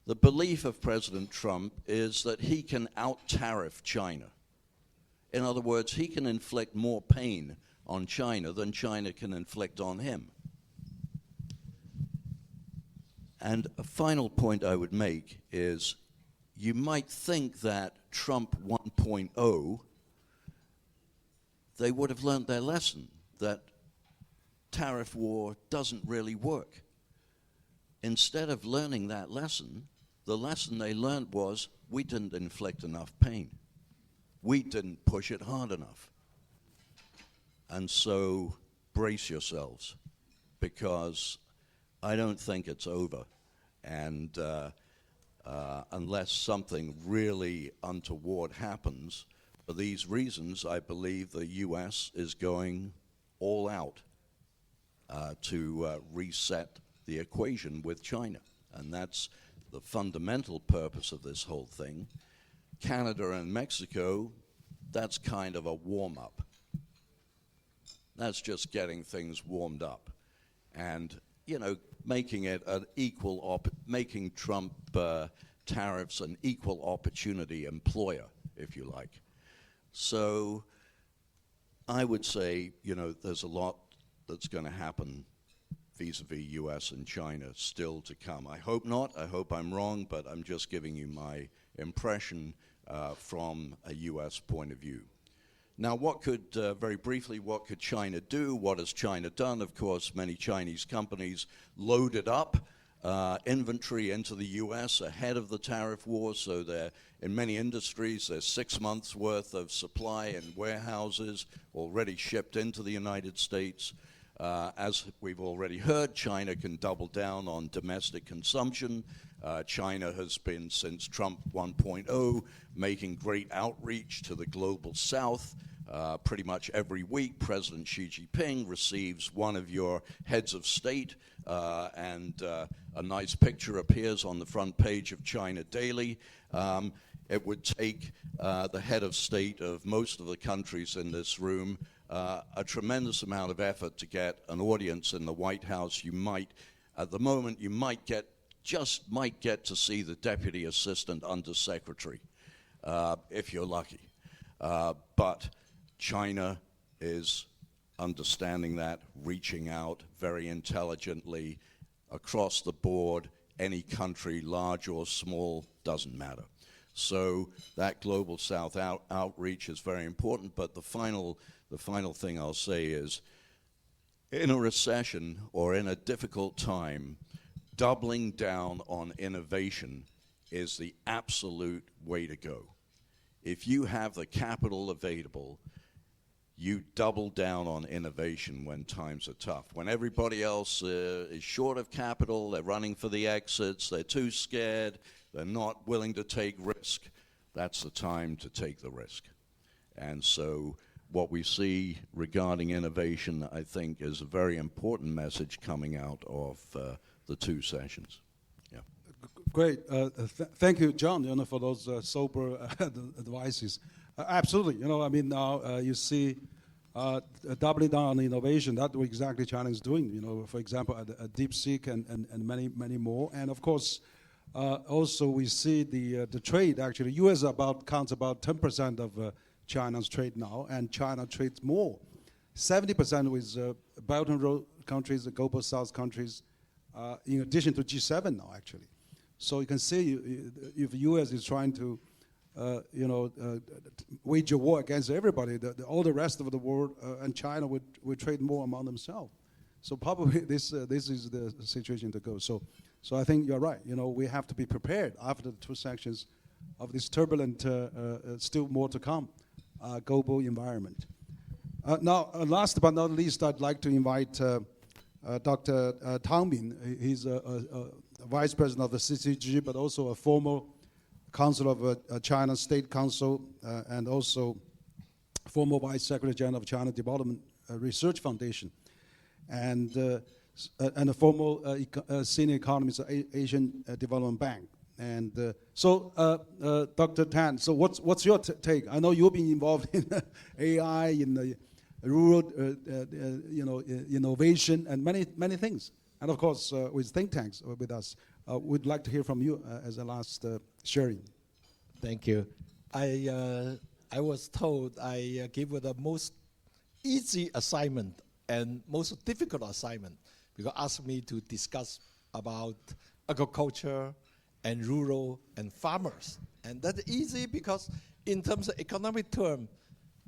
the belief of President Trump is that he can out-tariff China. In other words, he can inflict more pain on China than China can inflict on him. And a final point I would make is you might think that Trump 1.0, they would have learned their lesson, that tariff war doesn't really work. Instead of learning that lesson, the lesson they learned was we didn't inflict enough pain. We didn't push it hard enough. And so brace yourselves, because I don't think it's over. And unless something really untoward happens, for these reasons, I believe the US is going all out to reset the equation with China. And that's the fundamental purpose of this whole thing. Canada and Mexico, that's kind of a warm-up. That's just getting things warmed up. And, you know, making it an making Trump tariffs an equal opportunity employer, if you like. So I would say, you know, there's a lot that's going to happen vis-a-vis US and China still to come. I hope not. I hope I'm wrong, but I'm just giving you my impression from a US point of view. Now, what could, very briefly, what could China do? What has China done? Of course, many Chinese companies loaded up inventory into the US ahead of the tariff war, so in many industries, there's 6 months worth of supply in warehouses already shipped into the United States. As we've already heard, China can double down on domestic consumption. China has been, since Trump 1.0, making great outreach to the global south. Pretty much every week, President Xi Jinping receives one of your heads of state, and a nice picture appears on the front page of China Daily. It would take the head of state of most of the countries in this room a tremendous amount of effort to get an audience in the White House. You might, at the moment, you might get to see the Deputy Assistant Undersecretary, if you're lucky. But China is understanding that, reaching out very intelligently across the board. Any country, large or small, doesn't matter. So that global South outreach is very important. But the final thing I'll say is, in a recession or in a difficult time, doubling down on innovation is the absolute way to go. If you have the capital available, you double down on innovation when times are tough. When everybody else is short of capital, they're running for the exits, they're too scared, they're not willing to take risk, that's the time to take the risk. And so what we see regarding innovation, I think, is a very important message coming out of the two sessions. Yeah. Great. Thank you, John, for those sober advices. Absolutely. I mean, now you see doubling down on innovation. That's what exactly China is doing. For example, at DeepSeek and many more. And of course, also we see the trade. Actually, U.S. counts about 10% of China's trade now, and China trades more, 70% with Belt and Road countries, the Global South countries, in addition to G7 now, actually. So you can see if the U.S. is trying to, wage a war against everybody, all the rest of the world and China would trade more among themselves. So probably this is the situation to go. So I think you're right. We have to be prepared after the two sections of this turbulent, still more to come, global environment. Now, last but not least, I'd like to invite Dr. Tang Min. He's a vice president of the CCG, but also a former council of China State Council, and also former vice secretary general of China Development Research Foundation, and a former senior economist at Asian Development Bank. And so, Dr. Tan, so what's your take? I know you've been involved in AI, in the rural, innovation, and many things. And of course, with think tanks with us, we'd like to hear from you as a last sharing. Thank you. I was told I give the most easy assignment and most difficult assignment, because asked me to discuss about agriculture and rural and farmers. And that's easy because in terms of economic term,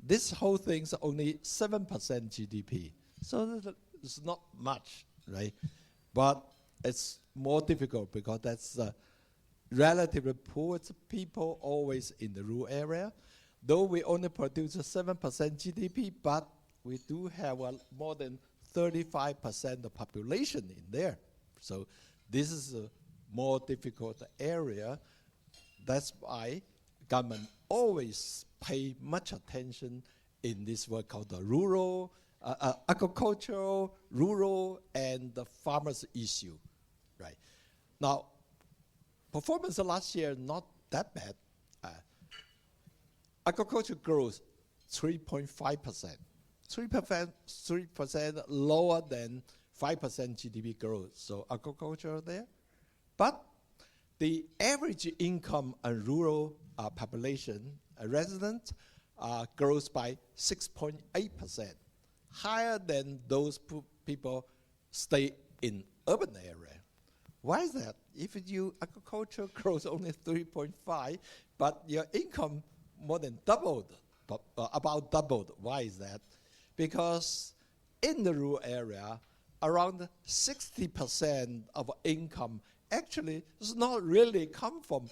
this whole thing's only 7% GDP. So it's not much, right? But it's more difficult because that's relatively poor people always in the rural area. Though we only produce 7% GDP, but we do have more than 35% of population in there. So this is a more difficult area. That's why government always pay much attention in this work called the rural, agricultural, rural, and the farmers issue, right? Now, performance last year not that bad. Agriculture growth 3.5%, 3% lower than 5% GDP growth. So agriculture there, but the average income and rural population resident grows by 6.8%, higher than those people stay in urban area. Why is that? If your agriculture grows only 3.5, but your income more than doubled, about doubled. Why is that? Because in the rural area, around 60% of income actually does not really come from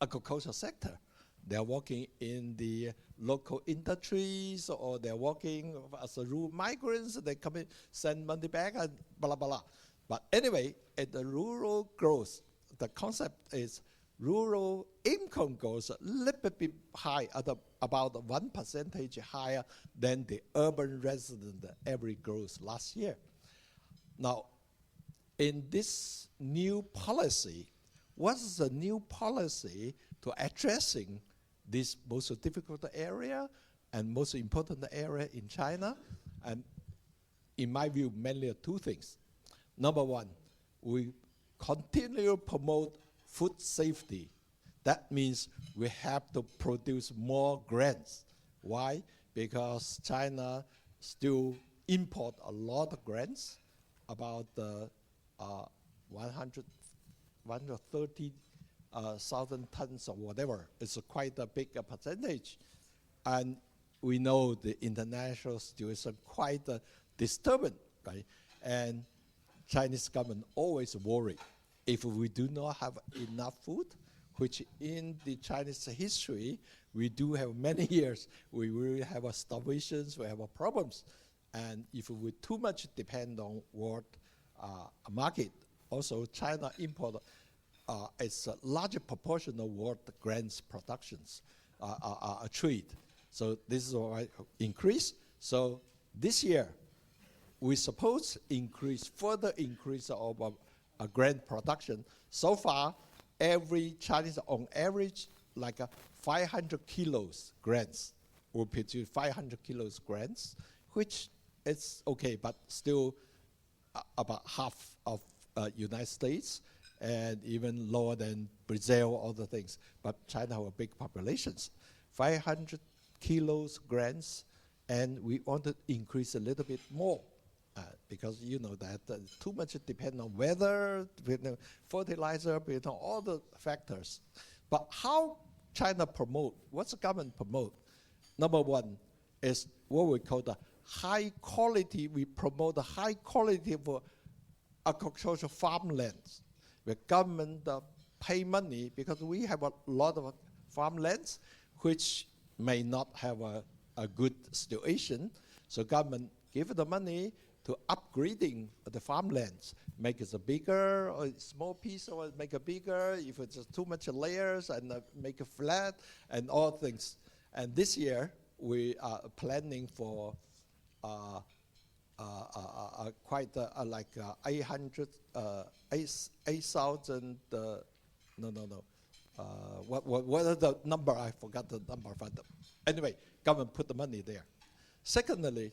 agricultural sector. They're working in the local industries, or they're working as a rural migrants. They come in, send money back, and blah, blah, blah. But anyway, at the rural growth, the concept is rural income goes a little bit high, at about 1% higher than the urban resident average growth last year. Now, in this new policy, what is the new policy to addressing this most difficult area and most important area in China? And in my view, mainly two things. Number one, we continue to promote food safety. That means we have to produce more grains. Why? Because China still import a lot of grains, about 130 1,000 tons or whatever. It's quite a big percentage. And we know the international situation quite disturbing, right? And Chinese government always worry if we do not have enough food, which in the Chinese history, we do have many years, we will have starvations, we have problems. And if we too much depend on world market, also China import is a larger proportion of world grains productions trade. So this is why increase. So this year, we suppose further increase of grain production. So far, every Chinese on average like 500 kilos grains will produce 500 kilos grains, which is okay, but still about half of United States and even lower than Brazil, other things. But China have a big populations, 500 kilos grains, and we want to increase a little bit more. Because you know that too much depend on weather, fertilizer, all the factors. But how China promote, what's the government promote? Number one is what we call the high quality. We promote the high quality for agricultural farmlands. The government pay money because we have a lot of farmlands which may not have a good situation. So government give the money to upgrading the farmlands, make it a bigger or small piece, or make it bigger. If it's too much layers, and make it flat, and all things. And this year we are planning for quite like 8,000. What is the number? I forgot the number. Anyway, government put the money there. Secondly,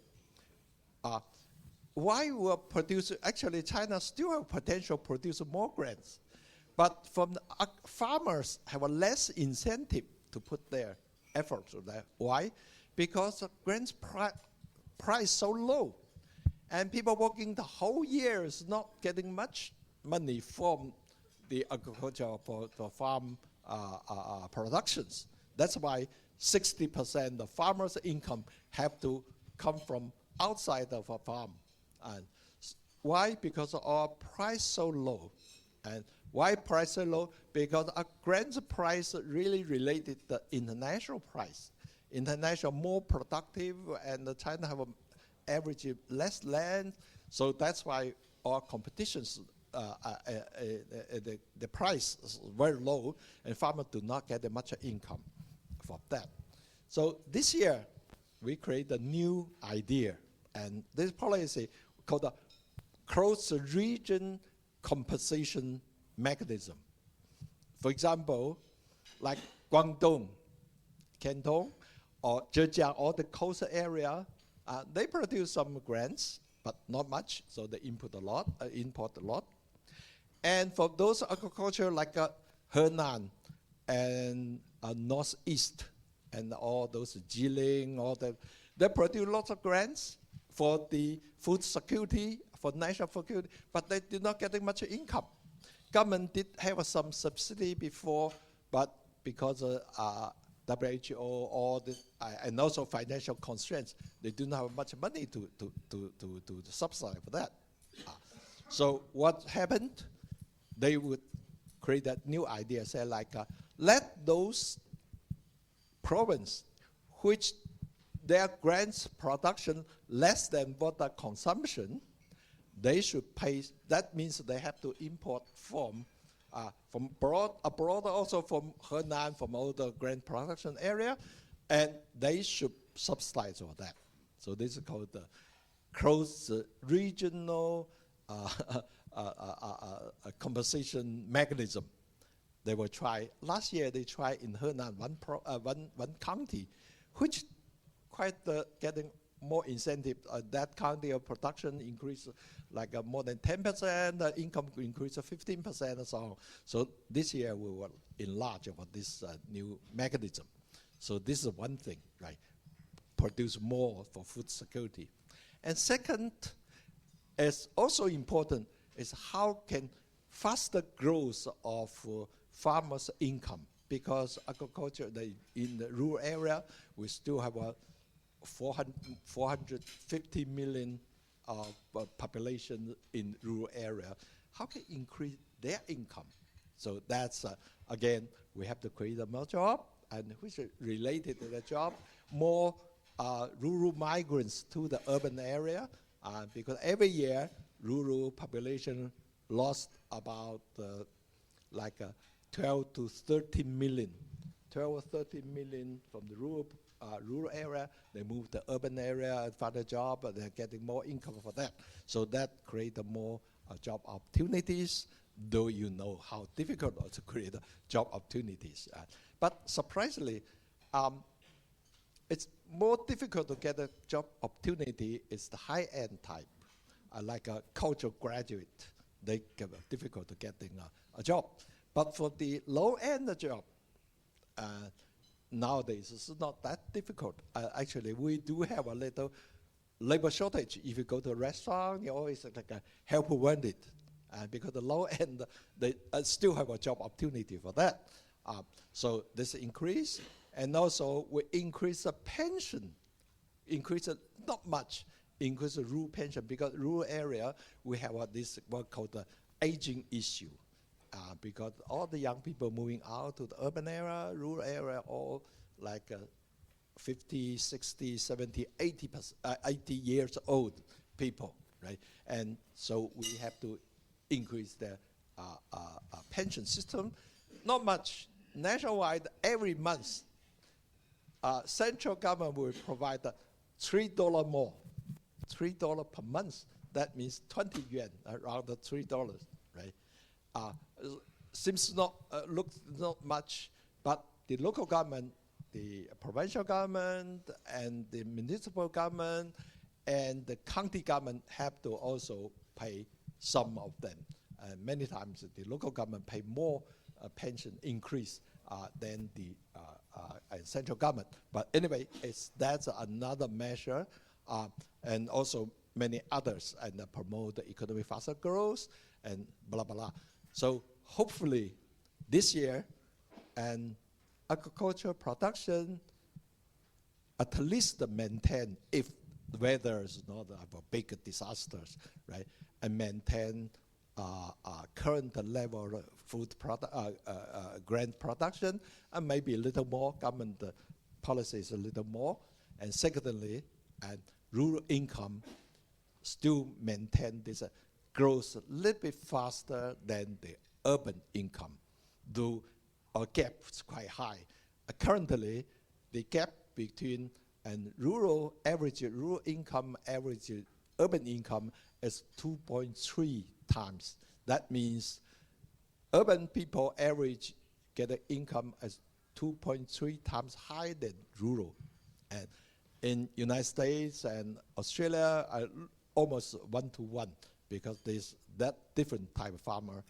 why we produce? Actually, China still have potential to produce more grains, but from the farmers have a less incentive to put their efforts on that. Why? Because the grains price so low, and people working the whole year is not getting much money from the agriculture for farm productions. That's why 60% of farmers' income have to come from outside of a farm. And why? Because our price so low. And why price so low? Because our grains price really related to the international price. International more productive, and China have an average less land, so that's why our competitions, the price is very low, and farmers do not get much income from that. So this year, we create a new idea, and this policy called the cross-region compensation mechanism. For example, like Guangdong, Canton, or Zhejiang, all the coastal area, they produce some grains, but not much, so they import a lot. And for those agriculture like Henan and Northeast, and all those Jilin, all that, they produce lots of grains for the food security, for national security, but they did not get much income. Government did have some subsidy before, but because WHO all the, and also financial constraints, they do not have much money to subsidize for that. So what happened? They would create that new idea, say like, let those province which their grains production less than water consumption, they should pay. That means they have to import from abroad, also from Henan, from all the grain production area, and they should subsidize all that. So this is called the cross-regional compensation mechanism. They will try. Last year they tried in Henan, one county, which quite getting more incentive. That county of production increase like more than 10%, income increase of 15% and so on. So this year we will enlarge about this new mechanism. So this is one thing, right? Produce more for food security. And second, is also important, is how can faster growth of farmers' income, because agriculture in the rural area, we still have a 450 million population in rural area. How can increase their income? So that's, again, we have to create more job, and which is related to the job, more rural migrants to the urban area, because every year, rural population lost about 12 to 13 million. 12 or 13 million from the rural area, they move to urban area and find a job, and they're getting more income for that. So that creates more job opportunities, though you know how difficult it is to create job opportunities. But surprisingly, it's more difficult to get a job opportunity is the high-end type, like a cultural graduate. They get difficult to getting a job. But for the low-end job, nowadays it's not that difficult. Actually, we do have a little labor shortage. If you go to a restaurant, you always like a helper wanted. Because the low end, they still have a job opportunity for that. So this increase, and also we increase the pension, increase it not much, increase the rural pension, because rural area, we have this what called the aging issue. Because all the young people moving out to the urban area, rural area, all like 50, 60, 70, 80 years old people, right? And so we have to increase the pension system. Not much. Nationwide, every month, central government will provide $3 more, $3 per month. That means 20 yuan, around the $3, right? Seems looks not much, but the local government, the provincial government, and the municipal government, and the county government have to also pay some of them. Many times the local government pay more pension increase than the central government. But anyway, that's another measure, and also many others, and promote the economic faster growth, and blah, blah, blah. So hopefully this year, and agriculture production at least maintain, if the weather is not a big disasters, right, and maintain current level of food grain production, and maybe a little more government policies a little more. And secondly, and rural income still maintain this growth a little bit faster than the urban income, though our gap is quite high. Currently, the gap between rural income, average urban income is 2.3 times. That means urban people average get an income as 2.3 times higher than rural. And in United States and Australia, almost 1-to-1, because there's that different type of farmer.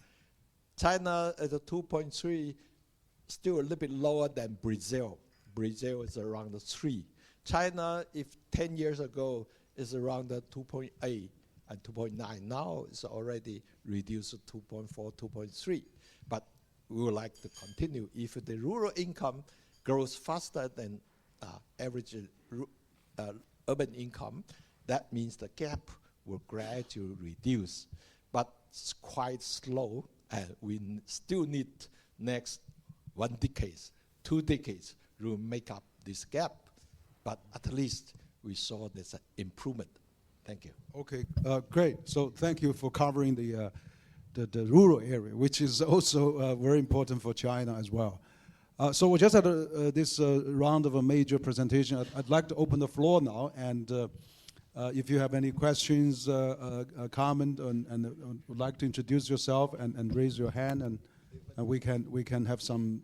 China is a 2.3, still a little bit lower than Brazil. Brazil is around 3. China, if 10 years ago, is around 2.8 and 2.9. Now it's already reduced to 2.4, 2.3. But we would like to continue. If the rural income grows faster than average urban income, that means the gap will gradually reduce. But it's quite slow, and we still need next 1 decade, 2 decades to make up this gap. But at least we saw this improvement. Thank you. Okay, great. So thank you for covering the rural area, which is also very important for China as well. So we just had this round of a major presentation. I'd like to open the floor now, and if you have any questions, comment, and would like to introduce yourself and raise your hand, and we can have some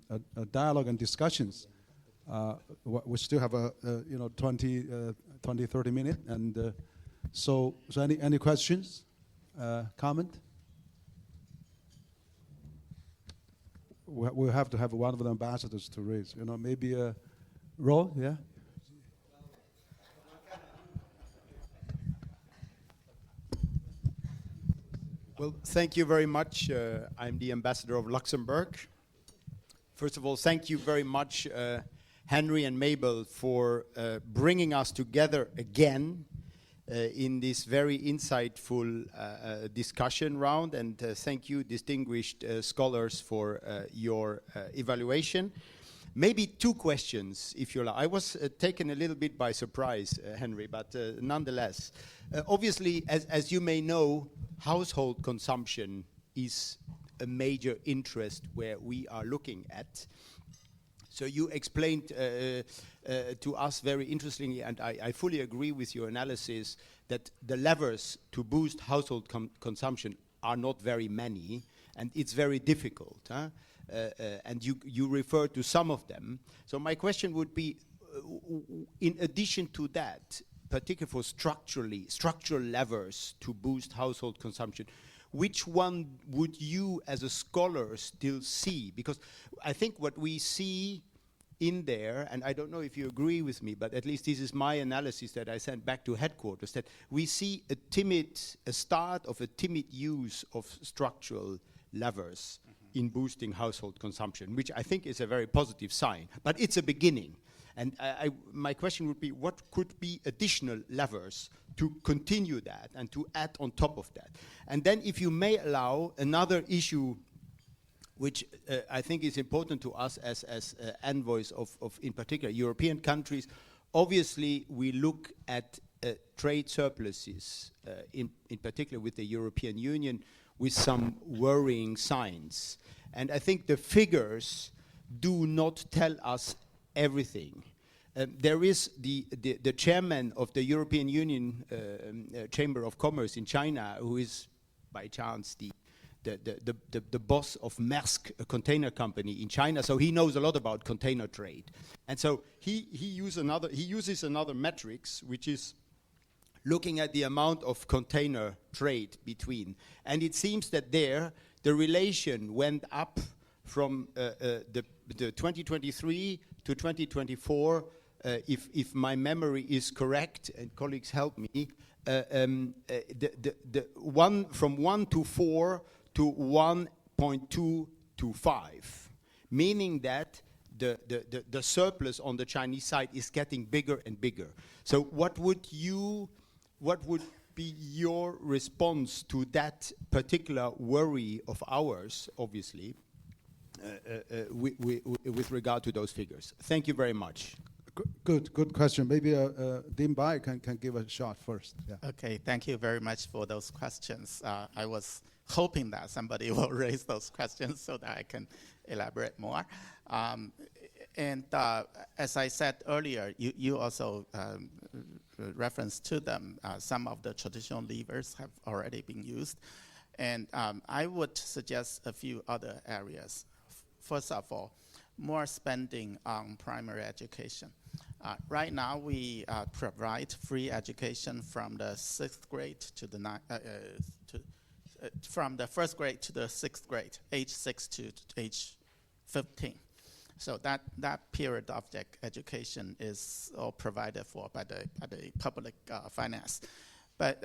dialogue and discussions. We still have 20, 30 minutes, and so any questions, comment? We'll have to have one of the ambassadors to raise. Maybe Ro, yeah. Well, thank you very much. I'm the ambassador of Luxembourg. First of all, thank you very much, Henry and Mabel, for bringing us together again in this very insightful discussion round. And thank you, distinguished scholars, for your evaluation. Maybe two questions, if you like. I was taken a little bit by surprise, Henry, but nonetheless. Obviously, as you may know, household consumption is a major interest where we are looking at. So you explained to us very interestingly, and I fully agree with your analysis, that the levers to boost household consumption are not very many, and it's very difficult. Huh? And you refer to some of them. So my question would be, in addition to that, particularly for structural levers to boost household consumption, which one would you as a scholar still see? Because I think what we see in there, and I don't know if you agree with me, but at least this is my analysis that I sent back to headquarters, that we see a start of a timid use of structural levers in boosting household consumption, which I think is a very positive sign, but it's a beginning. And my question would be, what could be additional levers to continue that and to add on top of that? And then if you may allow another issue which I think is important to us as envoys of, in particular, European countries. Obviously, we look at trade surpluses, in particular with the European Union, with some worrying signs. And I think the figures do not tell us everything. There is the chairman of the European Union Chamber of Commerce in China, who is, by chance, the boss of Maersk, a container company in China, so he knows a lot about container trade. And so he uses another metrics, which is looking at the amount of container trade between. And it seems that there, the relation went up from the 2023 to 2024, if my memory is correct, and colleagues help me, from 1 to 4 to 1.2 to 5, meaning that the surplus on the Chinese side is getting bigger and bigger. So what would be your response to that particular worry of ours, obviously, with regard to those figures? Thank you very much. Good question. Maybe Dim Bai can give a shot first. Yeah. Okay, thank you very much for those questions. I was hoping that somebody will raise those questions so that I can elaborate more. As I said earlier, you also referenced to them. Some of the traditional levers have already been used. And I would suggest a few other areas. First of all, more spending on primary education. Right now, we provide free education from the 6th grade to the from the 1st grade to the 6th grade, age 6 to age 15. So that period of education is all provided for by the public finance. But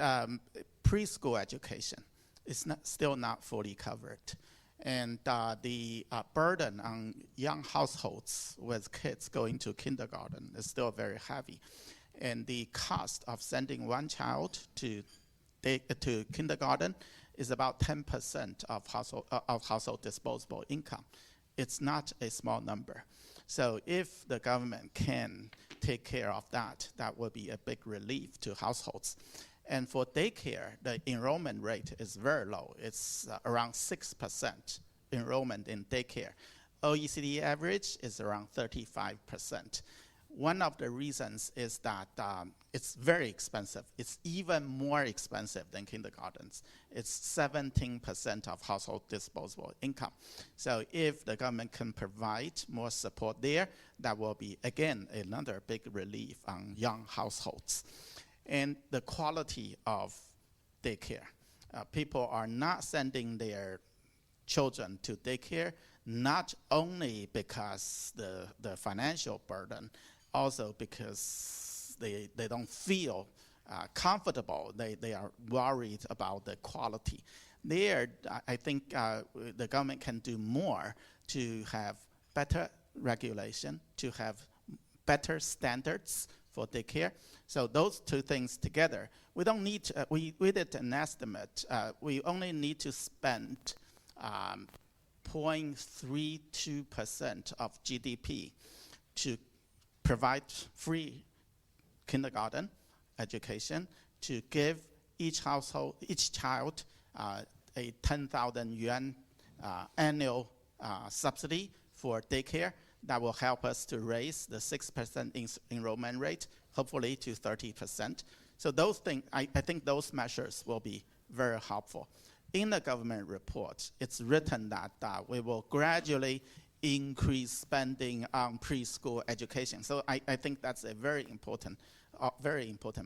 preschool education is still not fully covered. And the burden on young households with kids going to kindergarten is still very heavy. And the cost of sending one child to kindergarten is about 10% of household disposable income. It's not a small number. So if the government can take care of that, that will be a big relief to households. And for daycare, the enrollment rate is very low. It's around 6% enrollment in daycare. OECD average is around 35%. One of the reasons is that it's very expensive. It's even more expensive than kindergartens. It's 17% of household disposable income. So if the government can provide more support there, that will be, again, another big relief on young households. And the quality of daycare. People are not sending their children to daycare, not only because the financial burden, also because they don't feel comfortable. They are worried about the quality. There, I think the government can do more to have better regulation, to have better standards for daycare. So those two things together, we don't need, we did an estimate, we only need to spend 0.32% of GDP to provide free kindergarten education, to give each household, each child a 10,000 yuan annual subsidy for daycare. That will help us to raise the 6% enrollment rate, hopefully to 30%. So those things, I think those measures will be very helpful. In the government report, it's written that we will gradually increase spending on preschool education. So I think that's a very important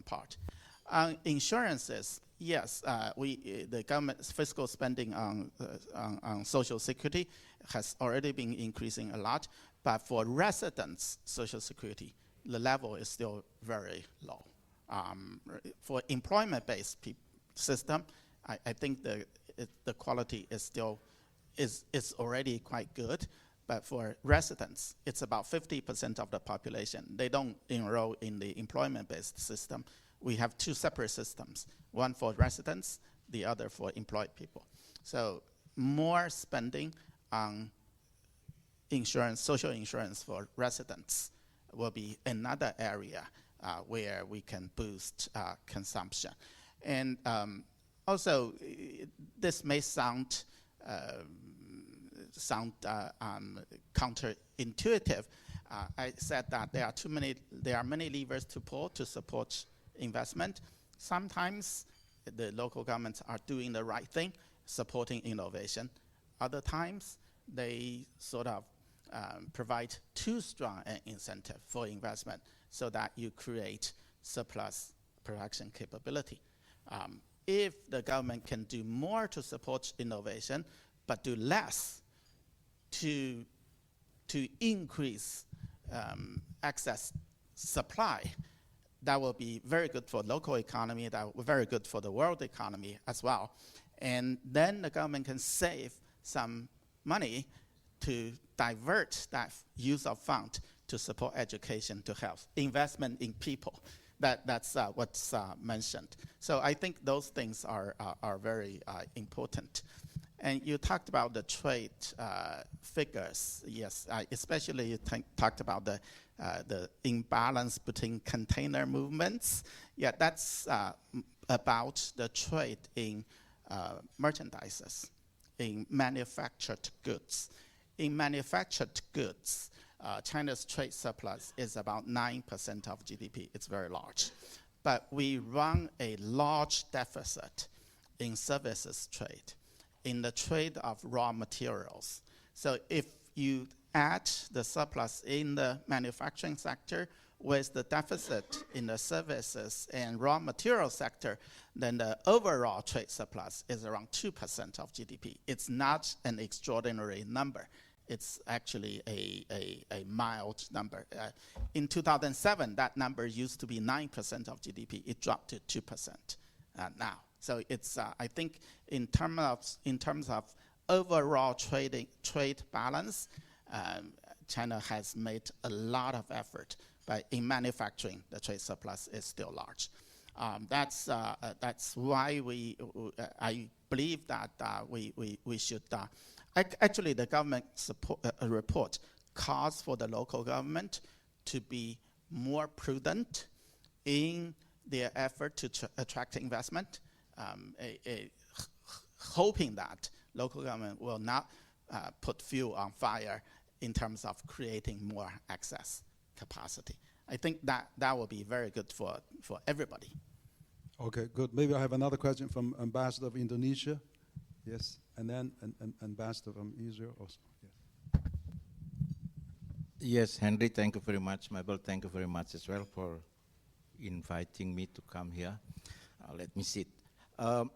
part. Insurances, yes, the government's fiscal spending on Social Security has already been increasing a lot, but for residents' Social Security, the level is still very low. For employment-based system, I think the quality is still is already quite good, but for residents, it's about 50% of the population. They don't enroll in the employment-based system. We have two separate systems, one for residents, the other for employed people. So more spending on insurance, social insurance for residents will be another area where we can boost consumption. And also, this may sound counterintuitive. I said that there are many levers to pull to support investment. Sometimes the local governments are doing the right thing, supporting innovation. Other times, they sort of provide too strong an incentive for investment so that you create surplus production capability. If the government can do more to support innovation, but do less to increase excess supply, that will be very good for local economy, that will be very good for the world economy as well. And then the government can save some money to divert that use of fund to support education, to health, investment in people. That's what's mentioned. So I think those things are very important. And you talked about the trade figures. Yes, especially you talked about the imbalance between container movements. Yeah, that's about the trade in merchandises, in manufactured goods. In manufactured goods, China's trade surplus is about 9% of GDP. It's very large. But we run a large deficit in services trade, in the trade of raw materials. So if you add the surplus in the manufacturing sector with the deficit in the services and raw material sector, then the overall trade surplus is around 2% of GDP. It's not an extraordinary number. It's actually a mild number. In 2007, that number used to be 9% of GDP. It dropped to 2% now. So it's I think in terms of overall trade balance, China has made a lot of effort, but in manufacturing, the trade surplus is still large. That's why I believe that we should. Actually, the government report calls for the local government to be more prudent in their effort to attract investment, hoping that local government will not put fuel on fire in terms of creating more excess capacity. I think that will be very good for everybody. Okay, good. Maybe I have another question from Ambassador of Indonesia. Yes, and then an Ambassador from Israel also. Yeah. Yes, Henry, thank you very much. Mabel, thank you very much as well for inviting me to come here. Let me sit. I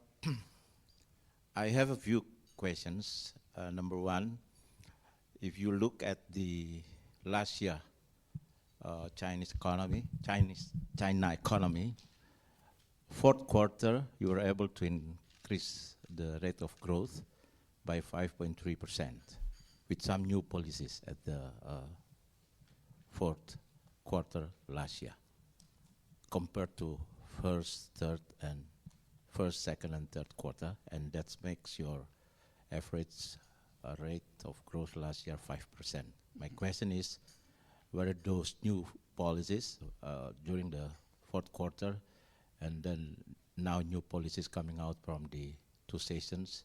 have a few questions. Number one, if you look at the last year China economy, fourth quarter, you were able to increase the rate of growth by 5.3%. with some new policies at the fourth quarter last year, compared to first, second, and third quarter, and that makes your average rate of growth last year 5%. My question is whether those new policies during the fourth quarter, and then now new policies coming out from the two sessions,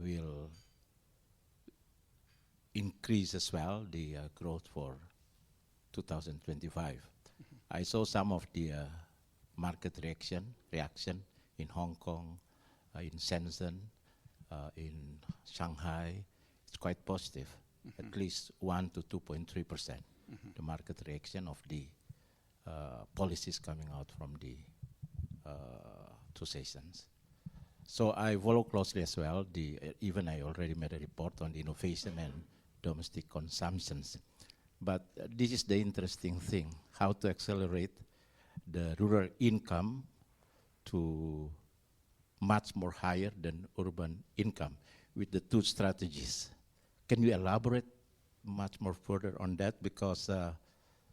will increase as well the growth for 2025. I saw some of the market reaction in Hong Kong, in Shenzhen, in Shanghai. It's quite positive, at least 1 to 2.3%. The market reaction of the policies coming out from the two sessions. So I follow closely as well. Even I already made a report on the innovation and domestic consumptions. But this is the interesting thing: how to accelerate the rural income to much more higher than urban income with the two strategies. Can you elaborate much more further on that? Because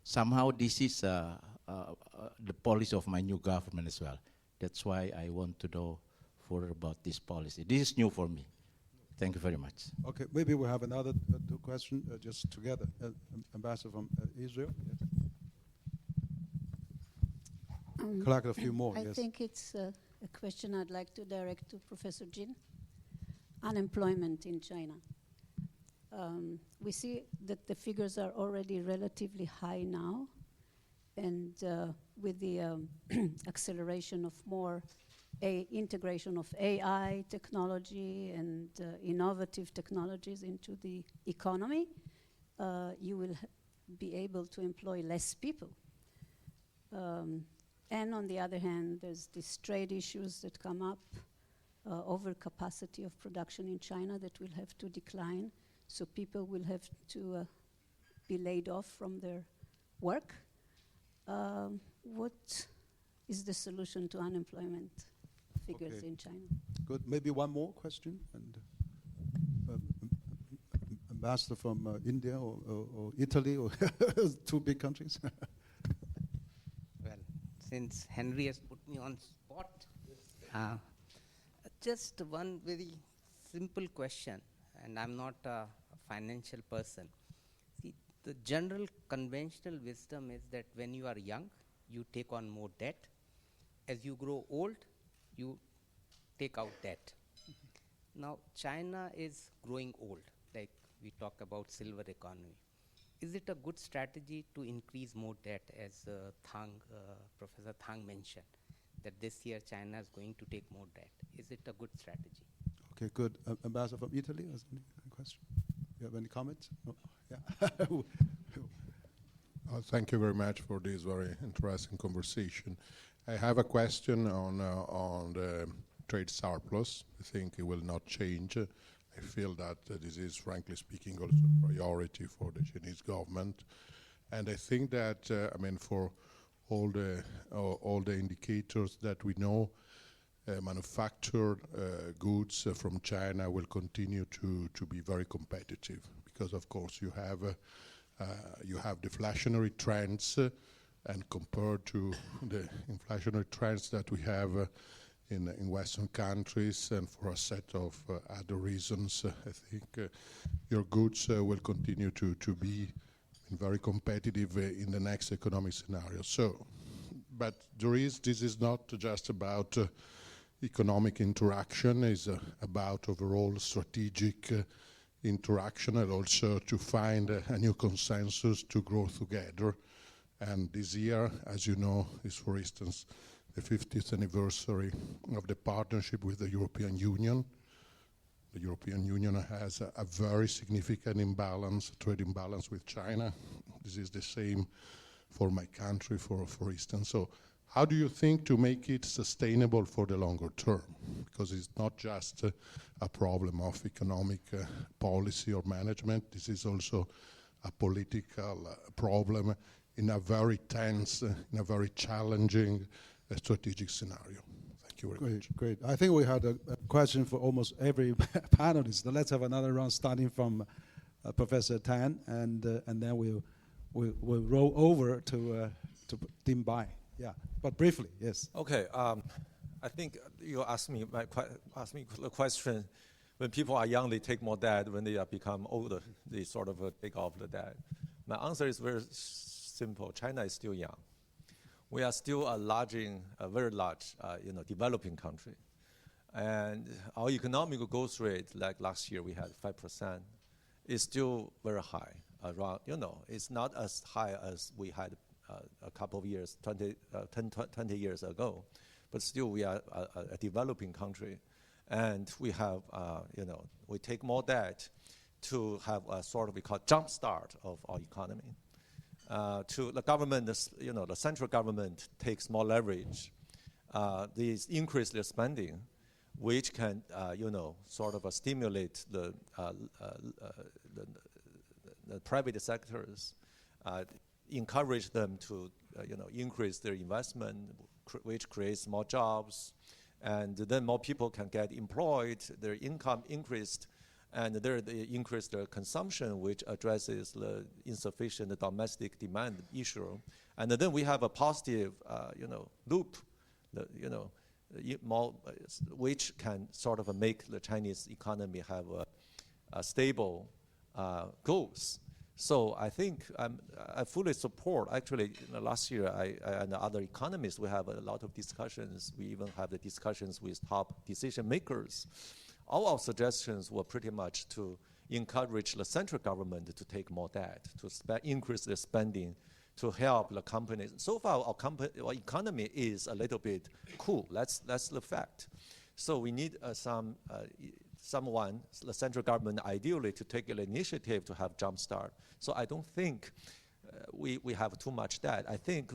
somehow this is the policy of my new government as well. That's why I want to know further about this policy. This is new for me. Thank you very much. Okay, maybe we have another two questions just together. Ambassador from Israel. Yes. Collect a few more. I yes. think it's a question I'd like to direct to Professor Jin. Unemployment in China. We see that the figures are already relatively high now, and with the acceleration of more integration of AI technology and innovative technologies into the economy, you will be able to employ less people. And on the other hand, there's these trade issues that come up, overcapacity of production in China that will have to decline, so people will have to be laid off from their work. What is the solution to unemployment figures in China? Good. Maybe one more question. And Ambassador from India or Italy, or two big countries. Well, since Henry has put me on spot, just one very simple question, and I'm not a financial person. See, the general conventional wisdom is that when you are young, you take on more debt. As you grow old, you take out debt. Now, China is growing old, like we talk about silver economy. Is it a good strategy to increase more debt, as Professor Thang mentioned, that this year China is going to take more debt? Is it a good strategy? Okay, good. Ambassador from Italy, has any question? You have any comments? No? Yeah. Thank you very much for this very interesting conversation. I have a question on the trade surplus. I think it will not change. I feel that this is, frankly speaking, also a priority for the Chinese government. And I think that, for all the indicators that we know, manufactured goods from China will continue to be very competitive, because of course you have deflationary trends, and compared to the inflationary trends that we have in Western countries, and for a set of other reasons, I think your goods will continue to be very competitive in the next economic scenario. So, but this is not just about economic interaction, it's about overall strategic interaction, and also to find a new consensus to grow together. And this year, as you know, is, for instance, the 50th anniversary of the partnership with the European Union. The European Union has a very significant imbalance, trade imbalance with China. This is the same for my country, for instance. So how do you think to make it sustainable for the longer term? Because it's not just a problem of economic policy or management. This is also a political problem in a very tense, in a very challenging strategic scenario. Thank Thank you very much. Great. I think we had a question for almost every panelist. Let's have another round starting from Professor Tan, and then we'll roll over to Ding Bai. Yeah, but briefly, yes. Okay. I think you asked me the question. When people are young, they take more debt. When they become older, they sort of take off the debt. My answer is very simple. China is still young. We are still a very large, developing country, and our economic growth rate, like last year we had 5%, is still very high. Around, it's not as high as we had a couple of years, 20 years ago, but still we are a developing country, and we have, we take more debt to have a sort of we call jump start of our economy. To the government, the central government takes more leverage. These increase their spending, which can, sort of stimulate the private sectors, encourage them to, increase their investment, which creates more jobs, and then more people can get employed, their income increased, and they increase their consumption, which addresses the insufficient domestic demand issue. And then we have a positive, loop, which can sort of make the Chinese economy have a stable goals. So I think I fully support. Actually, last year, I and the other economists, we have a lot of discussions. We even have the discussions with top decision makers. All our suggestions were pretty much to encourage the central government to take more debt, to increase their spending, to help the companies. So far, our economy is a little bit cool. That's the fact. So we need someone, the central government, ideally, to take an initiative to have jumpstart. So I don't think we have too much debt. I think,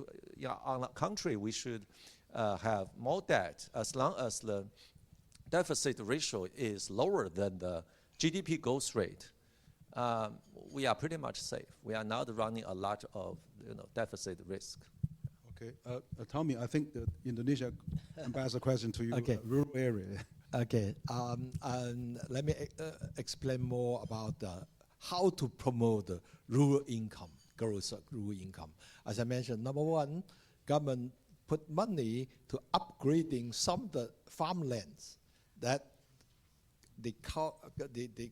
on the contrary, we should have more debt as long as the deficit ratio is lower than the GDP growth rate. We are pretty much safe. We are not running a lot of deficit risk. Okay, Tommy, I think the Indonesia ambassador question to you, Okay. Rural area. Okay, and let me explain more about how to promote the rural income, growth of rural income. As I mentioned, number one, government put money to upgrading some of the farmlands, that the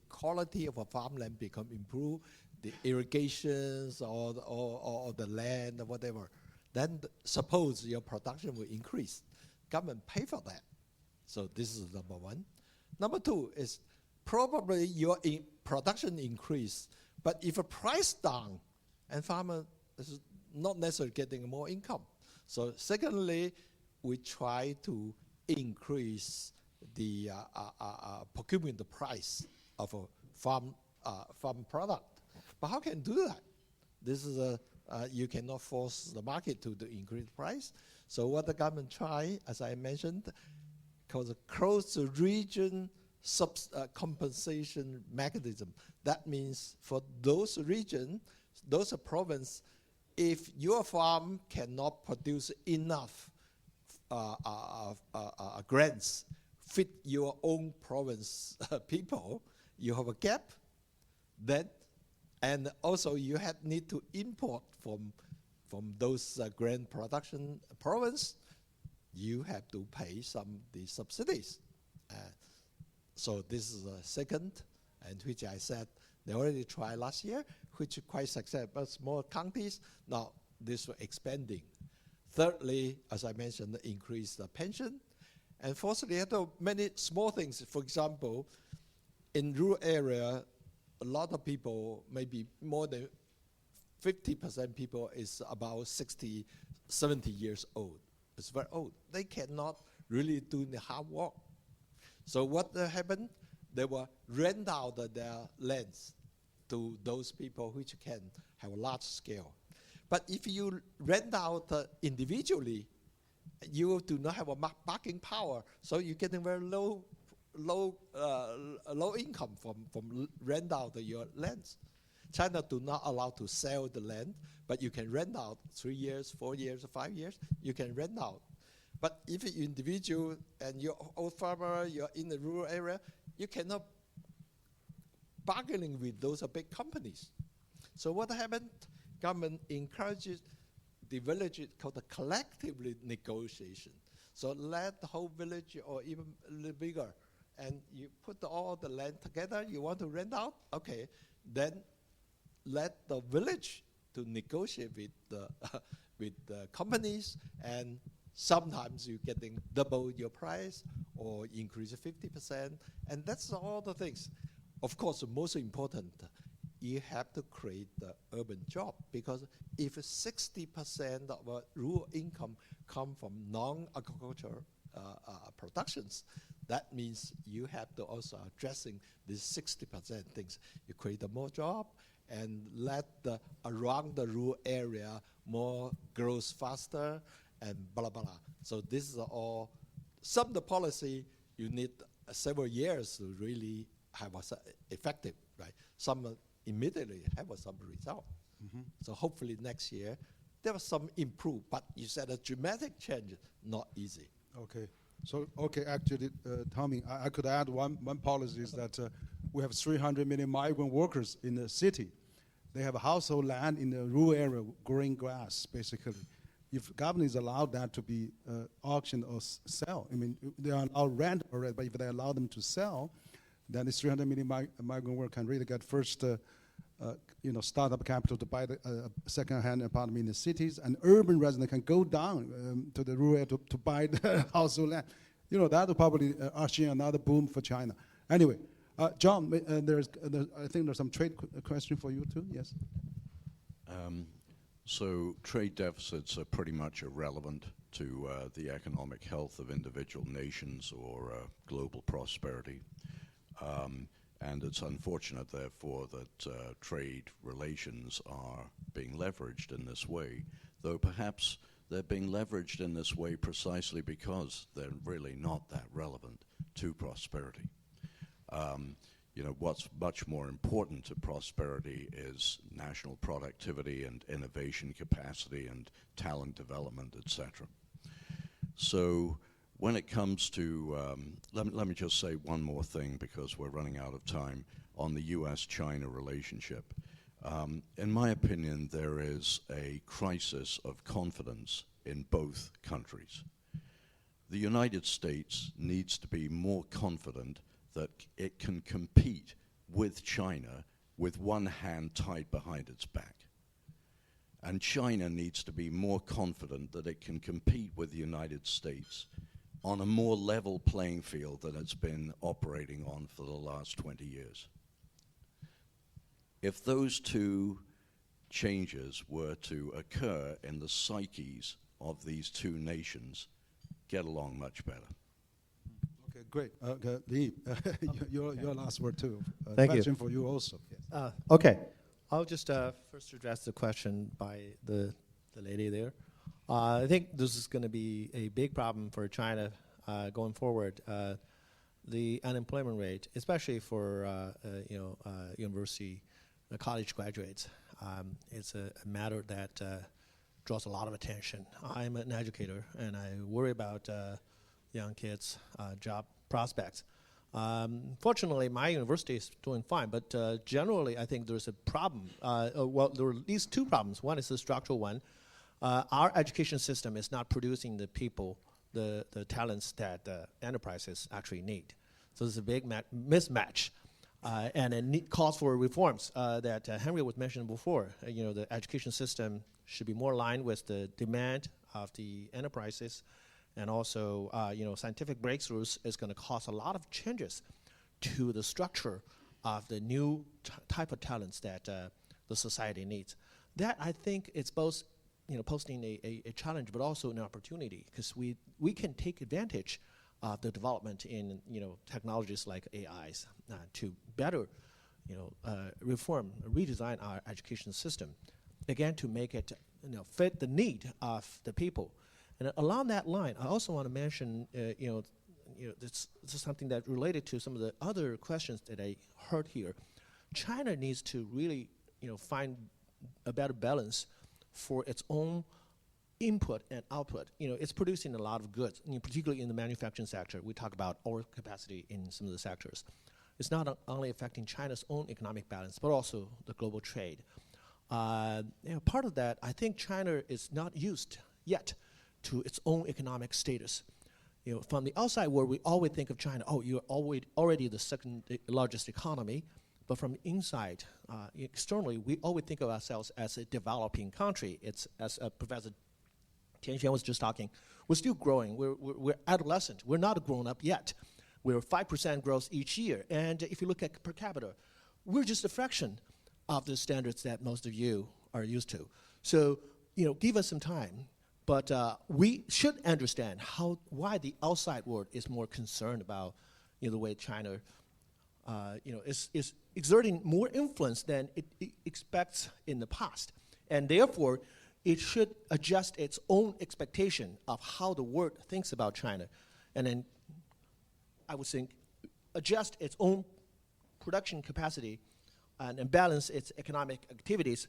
quality of a farmland become improved, the irrigations or the land or whatever. Then suppose your production will increase. Government pay for that. So this is number one. Number two is probably your production increase, but if a price down, and farmer is not necessarily getting more income. So secondly, we try to increase the procurement the price of a farm product. But how can you do that? This is you cannot force the market to increase price. So what the government try, as I mentioned, called the cross-region compensation mechanism. That means for those regions, those provinces, if your farm cannot produce enough grants fit your own province people, you have a gap, then, and also you need to import from those grant production province, you have to pay some the subsidies. So this is a second, and which I said they already tried last year, which is quite successful, but small counties, now this is expanding. Thirdly, as I mentioned, increase the pension. And fourthly, many small things. For example, in rural area, a lot of people, maybe more than 50% people is about 60, 70 years old. It's very old. They cannot really do the hard work. So what happened? They will rent out their lands to those people which can have a large scale. But if you rent out individually, you do not have a bargaining power, so you're getting very low income from rent out your lands. China do not allow to sell the land, but you can rent out 3 years, 4 years, 5 years. You can rent out. But if you're individual and you're old farmer, you're in the rural area, you cannot bargaining with those big companies. So what happened? Government encourages the village called the collective negotiation. So let the whole village or even a little bigger, and you put all the land together, you want to rent out, okay, then let the village to negotiate with the with the companies, and sometimes you're getting double your price or increase 50%, and that's all the things. Of course, the most important, you have to create the urban job, because if 60% of our rural income come from non-agricultural productions, that means you have to also addressing these 60% things. You create more job and let the around the rural area more grows faster and blah, blah, blah. So this is all, some of the policy you need several years to really have effective, right? Some immediately have some result. So hopefully next year, there was some improve, but you said a dramatic change, not easy. Okay. So, okay, actually, Tommy, I could add one policy is that we have 300 million migrant workers in the city. They have household land in the rural area growing grass, basically. If government is allowed that to be auctioned or sell, I mean, they are allowed rent already, but if they allow them to sell, then this 300 million migrant worker can really get first, startup capital to buy the second-hand apartment in the cities, and urban resident can go down to the rural area to buy the household land. You know, that will probably usher in another boom for China. Anyway, John, I think there's some trade question for you too. Yes. So trade deficits are pretty much irrelevant to the economic health of individual nations or global prosperity. And it's unfortunate, therefore, that trade relations are being leveraged in this way, though perhaps they're being leveraged in this way precisely because they're really not that relevant to prosperity. What's much more important to prosperity is national productivity and innovation capacity and talent development, etc. So when it comes to, let me just say one more thing because we're running out of time on the US-China relationship. In my opinion, there is a crisis of confidence in both countries. The United States needs to be more confident that it can compete with China with one hand tied behind its back. And China needs to be more confident that it can compete with the United States on a more level playing field than it's been operating on for the last 20 years. If those two changes were to occur in the psyches of these two nations, get along much better. Okay, great. Lee, your last word too. Thank you. Question for you also. Yes. Okay, I'll just first address the question by the lady there. I think this is going to be a big problem for China going forward. The unemployment rate, especially for university college graduates, it's a matter that draws a lot of attention. I'm an educator, and I worry about young kids' job prospects. Fortunately, my university is doing fine, but generally, I think there's a problem. Well, there are at least two problems. One is the structural one. Our education system is not producing the people, the talents that enterprises actually need. So there's a big mismatch. And it calls for reforms that Henry was mentioning before. The education system should be more aligned with the demand of the enterprises, and also, scientific breakthroughs is going to cause a lot of changes to the structure of the new type of talents that the society needs. That, I think, it's both, posing a challenge, but also an opportunity, because we can take advantage of the development in, technologies like AIs to better, reform, redesign our education system, again, to make it, fit the need of the people. And along that line, I also want to mention, this is something that related to some of the other questions that I heard here. China needs to really, find a better balance for its own input and output. It's producing a lot of goods, particularly in the manufacturing sector. We talk about overcapacity in some of the sectors. It's not only affecting China's own economic balance, but also the global trade. Part of that, I think China is not used yet to its own economic status. From the outside world, we always think of China, you're already the second largest economy. But from inside, externally, we always think of ourselves as a developing country. It's, as Professor Tianxuan was just talking, we're still growing. We're adolescent. We're not grown up yet. We're 5% growth each year. And if you look at per capita, we're just a fraction of the standards that most of you are used to. So, give us some time. But we should understand why the outside world is more concerned about the way China is exerting more influence than it expects in the past. And therefore, it should adjust its own expectation of how the world thinks about China. And then, I would think, adjust its own production capacity and balance its economic activities,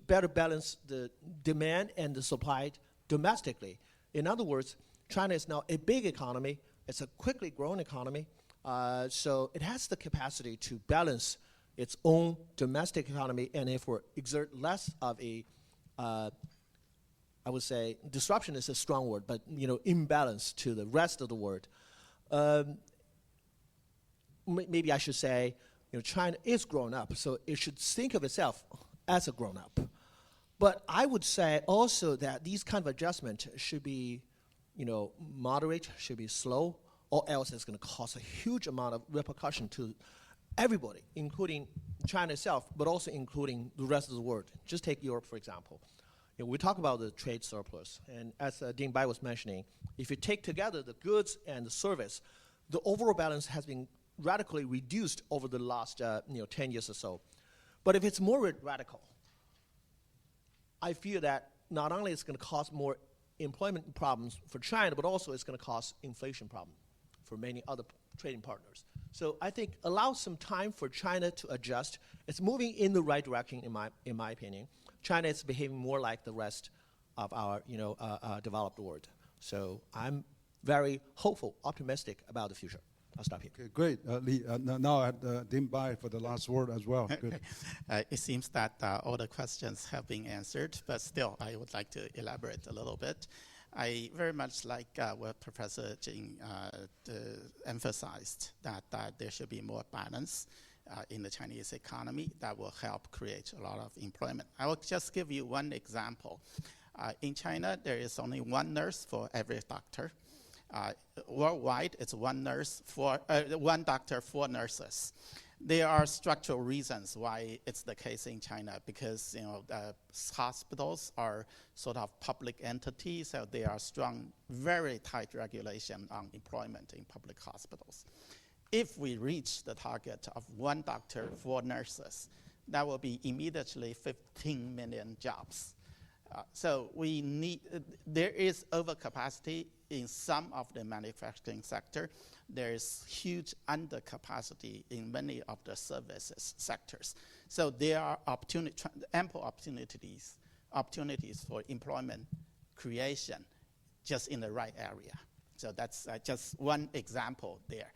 better balance the demand and the supply domestically. In other words, China is now a big economy. It's a quickly growing economy. So it has the capacity to balance its own domestic economy and therefore exert less of a, I would say, disruption is a strong word, but imbalance to the rest of the world. Maybe I should say, China is grown up, so it should think of itself as a grown up. But I would say also that these kind of adjustments should be, moderate, should be slow, or else it's going to cause a huge amount of repercussion to everybody, including China itself, but also including the rest of the world. Just take Europe, for example. We talk about the trade surplus, and as Ding Bai was mentioning, if you take together the goods and the service, the overall balance has been radically reduced over the last 10 years or so. But if it's more radical, I fear that not only it's going to cause more employment problems for China, but also it's going to cause inflation problems for many other trading partners. So I think allow some time for China to adjust. It's moving in the right direction, in my opinion. China is behaving more like the rest of our developed world. So I'm very hopeful, optimistic about the future. I'll stop here. Okay, great. Li, now Ding Bai for the last word as well. Good. It seems that all the questions have been answered, but still I would like to elaborate a little bit. I very much like what Professor Jing emphasized, that there should be more balance in the Chinese economy that will help create a lot of employment. I will just give you one example. In China, there is only one nurse for every doctor. Worldwide, it's one doctor, 4 nurses. There are structural reasons why it's the case in China, because hospitals are sort of public entities, so there are strong, very tight regulation on employment in public hospitals. If we reach the target of 1 doctor, 4 nurses, that will be immediately 15 million jobs. So we need, there is overcapacity in some of the manufacturing sector. There is huge undercapacity in many of the services sectors. So there are ample opportunities for employment creation just in the right area. So that's just one example there.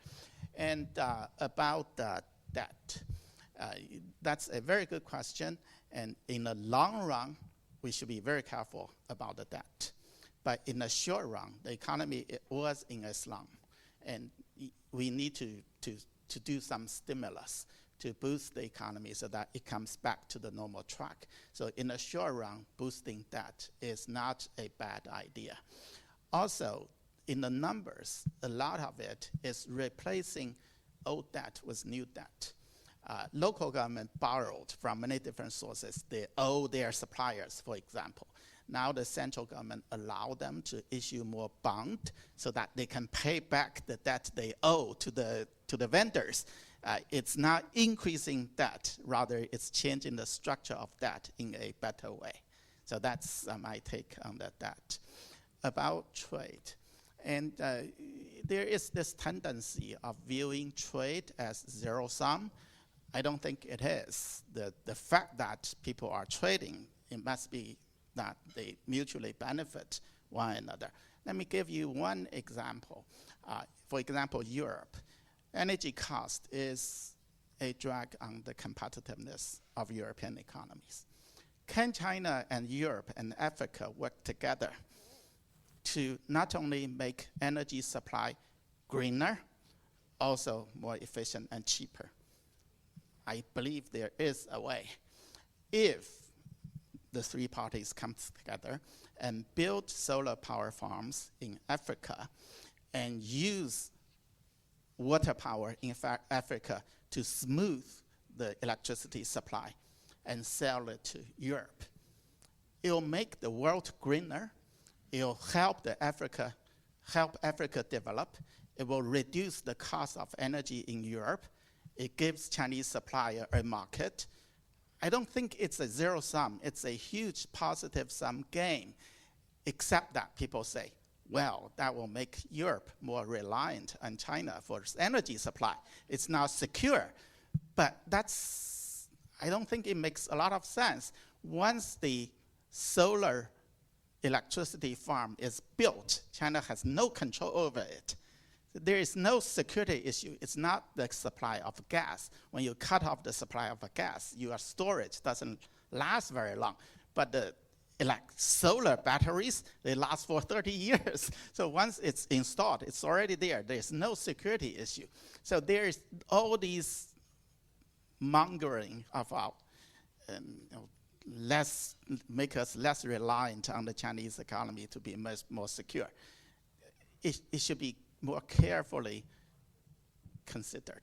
And about debt, that's a very good question. And in the long run, we should be very careful about the debt. But in the short run, the economy was in a slump, and we need to do some stimulus to boost the economy so that it comes back to the normal track. So in the short run, boosting debt is not a bad idea. Also, in the numbers, a lot of it is replacing old debt with new debt. Local government borrowed from many different sources. They owe their suppliers, for example. Now the central government allow them to issue more bond so that they can pay back the debt they owe to the vendors. It's not increasing debt, rather it's changing the structure of debt in a better way. So that's my take on that. About trade. And there is this tendency of viewing trade as zero-sum. I don't think it is. The fact that people are trading, it must be that they mutually benefit one another. Let me give you one example. For example, Europe. Energy cost is a drag on the competitiveness of European economies. Can China and Europe and Africa work together to not only make energy supply greener, also more efficient and cheaper? I believe there is a way. If the three parties come together and build solar power farms in Africa and use water power in Africa to smooth the electricity supply and sell it to Europe, it'll make the world greener. It'll help Africa develop. It will reduce the cost of energy in Europe. It gives Chinese supplier a market. I don't think it's a zero sum. It's a huge positive sum game, except that people say, well, that will make Europe more reliant on China for its energy supply. It's not secure. But I don't think it makes a lot of sense. Once the solar electricity farm is built, China has no control over it. There is no security issue. It's not the supply of gas. When you cut off the supply of gas, your storage doesn't last very long. But the solar batteries, they last for 30 years. So once it's installed, it's already there. There's no security issue. So there's all these mongering about make us less reliant on the Chinese economy to be much more secure. It should be more carefully considered.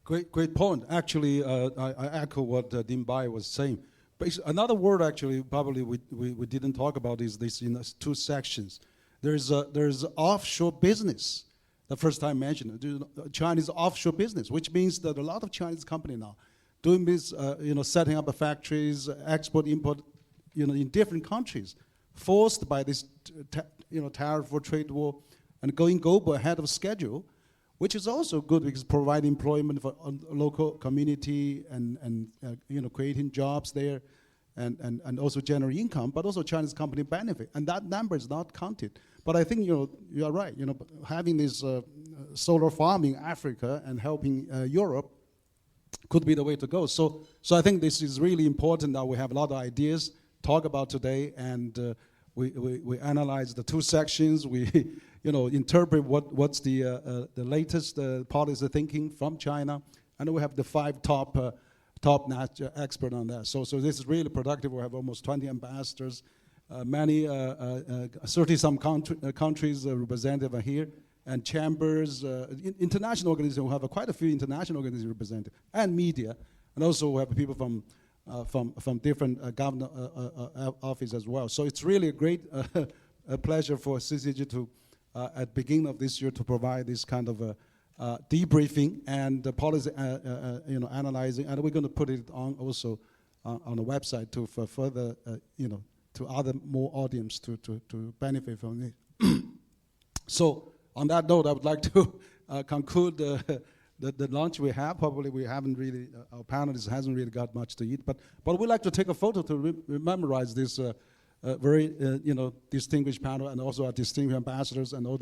Great point. Actually, I echo what Ding Bai was saying. But another word, actually, probably we didn't talk about is this in two sections. There's offshore business. The first time mentioned, Chinese offshore business, which means that a lot of Chinese companies now doing this, setting up factories, export, import, in different countries, forced by this, tariff or trade war, and going global ahead of schedule, which is also good because providing employment for local community and creating jobs there, and also generate income, but also Chinese company benefit, and that number is not counted. But I think you are right. Having this solar farm in Africa and helping Europe could be the way to go. So I think this is really important that we have a lot of ideas talk about today, and we analyze the two sections. We interpret what's the latest policy thinking from China, and we have the 5 top expert on that. So this is really productive. We have almost 20 ambassadors. Many 30-some countries represented are here, and chambers, international organizations. We have quite a few international organizations represented, and media, and also we have people from different government offices as well. So it's really a great pleasure for CCG to, at the beginning of this year, to provide this kind of debriefing and policy, analyzing, and we're going to put it on also on the website to for further, to other more audience to benefit from it. So on that note, I would like to conclude the lunch we have. Probably we haven't really, our panelists hasn't really got much to eat, but we'd like to take a photo to memorize this very distinguished panel, and also our distinguished ambassadors and all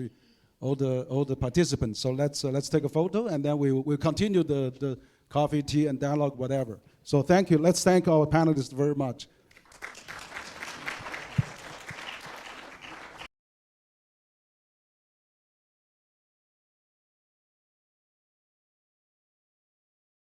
the participants. So let's take a photo, and then we'll continue the coffee, tea, and dialogue, whatever. So thank you. Let's thank our panelists very much.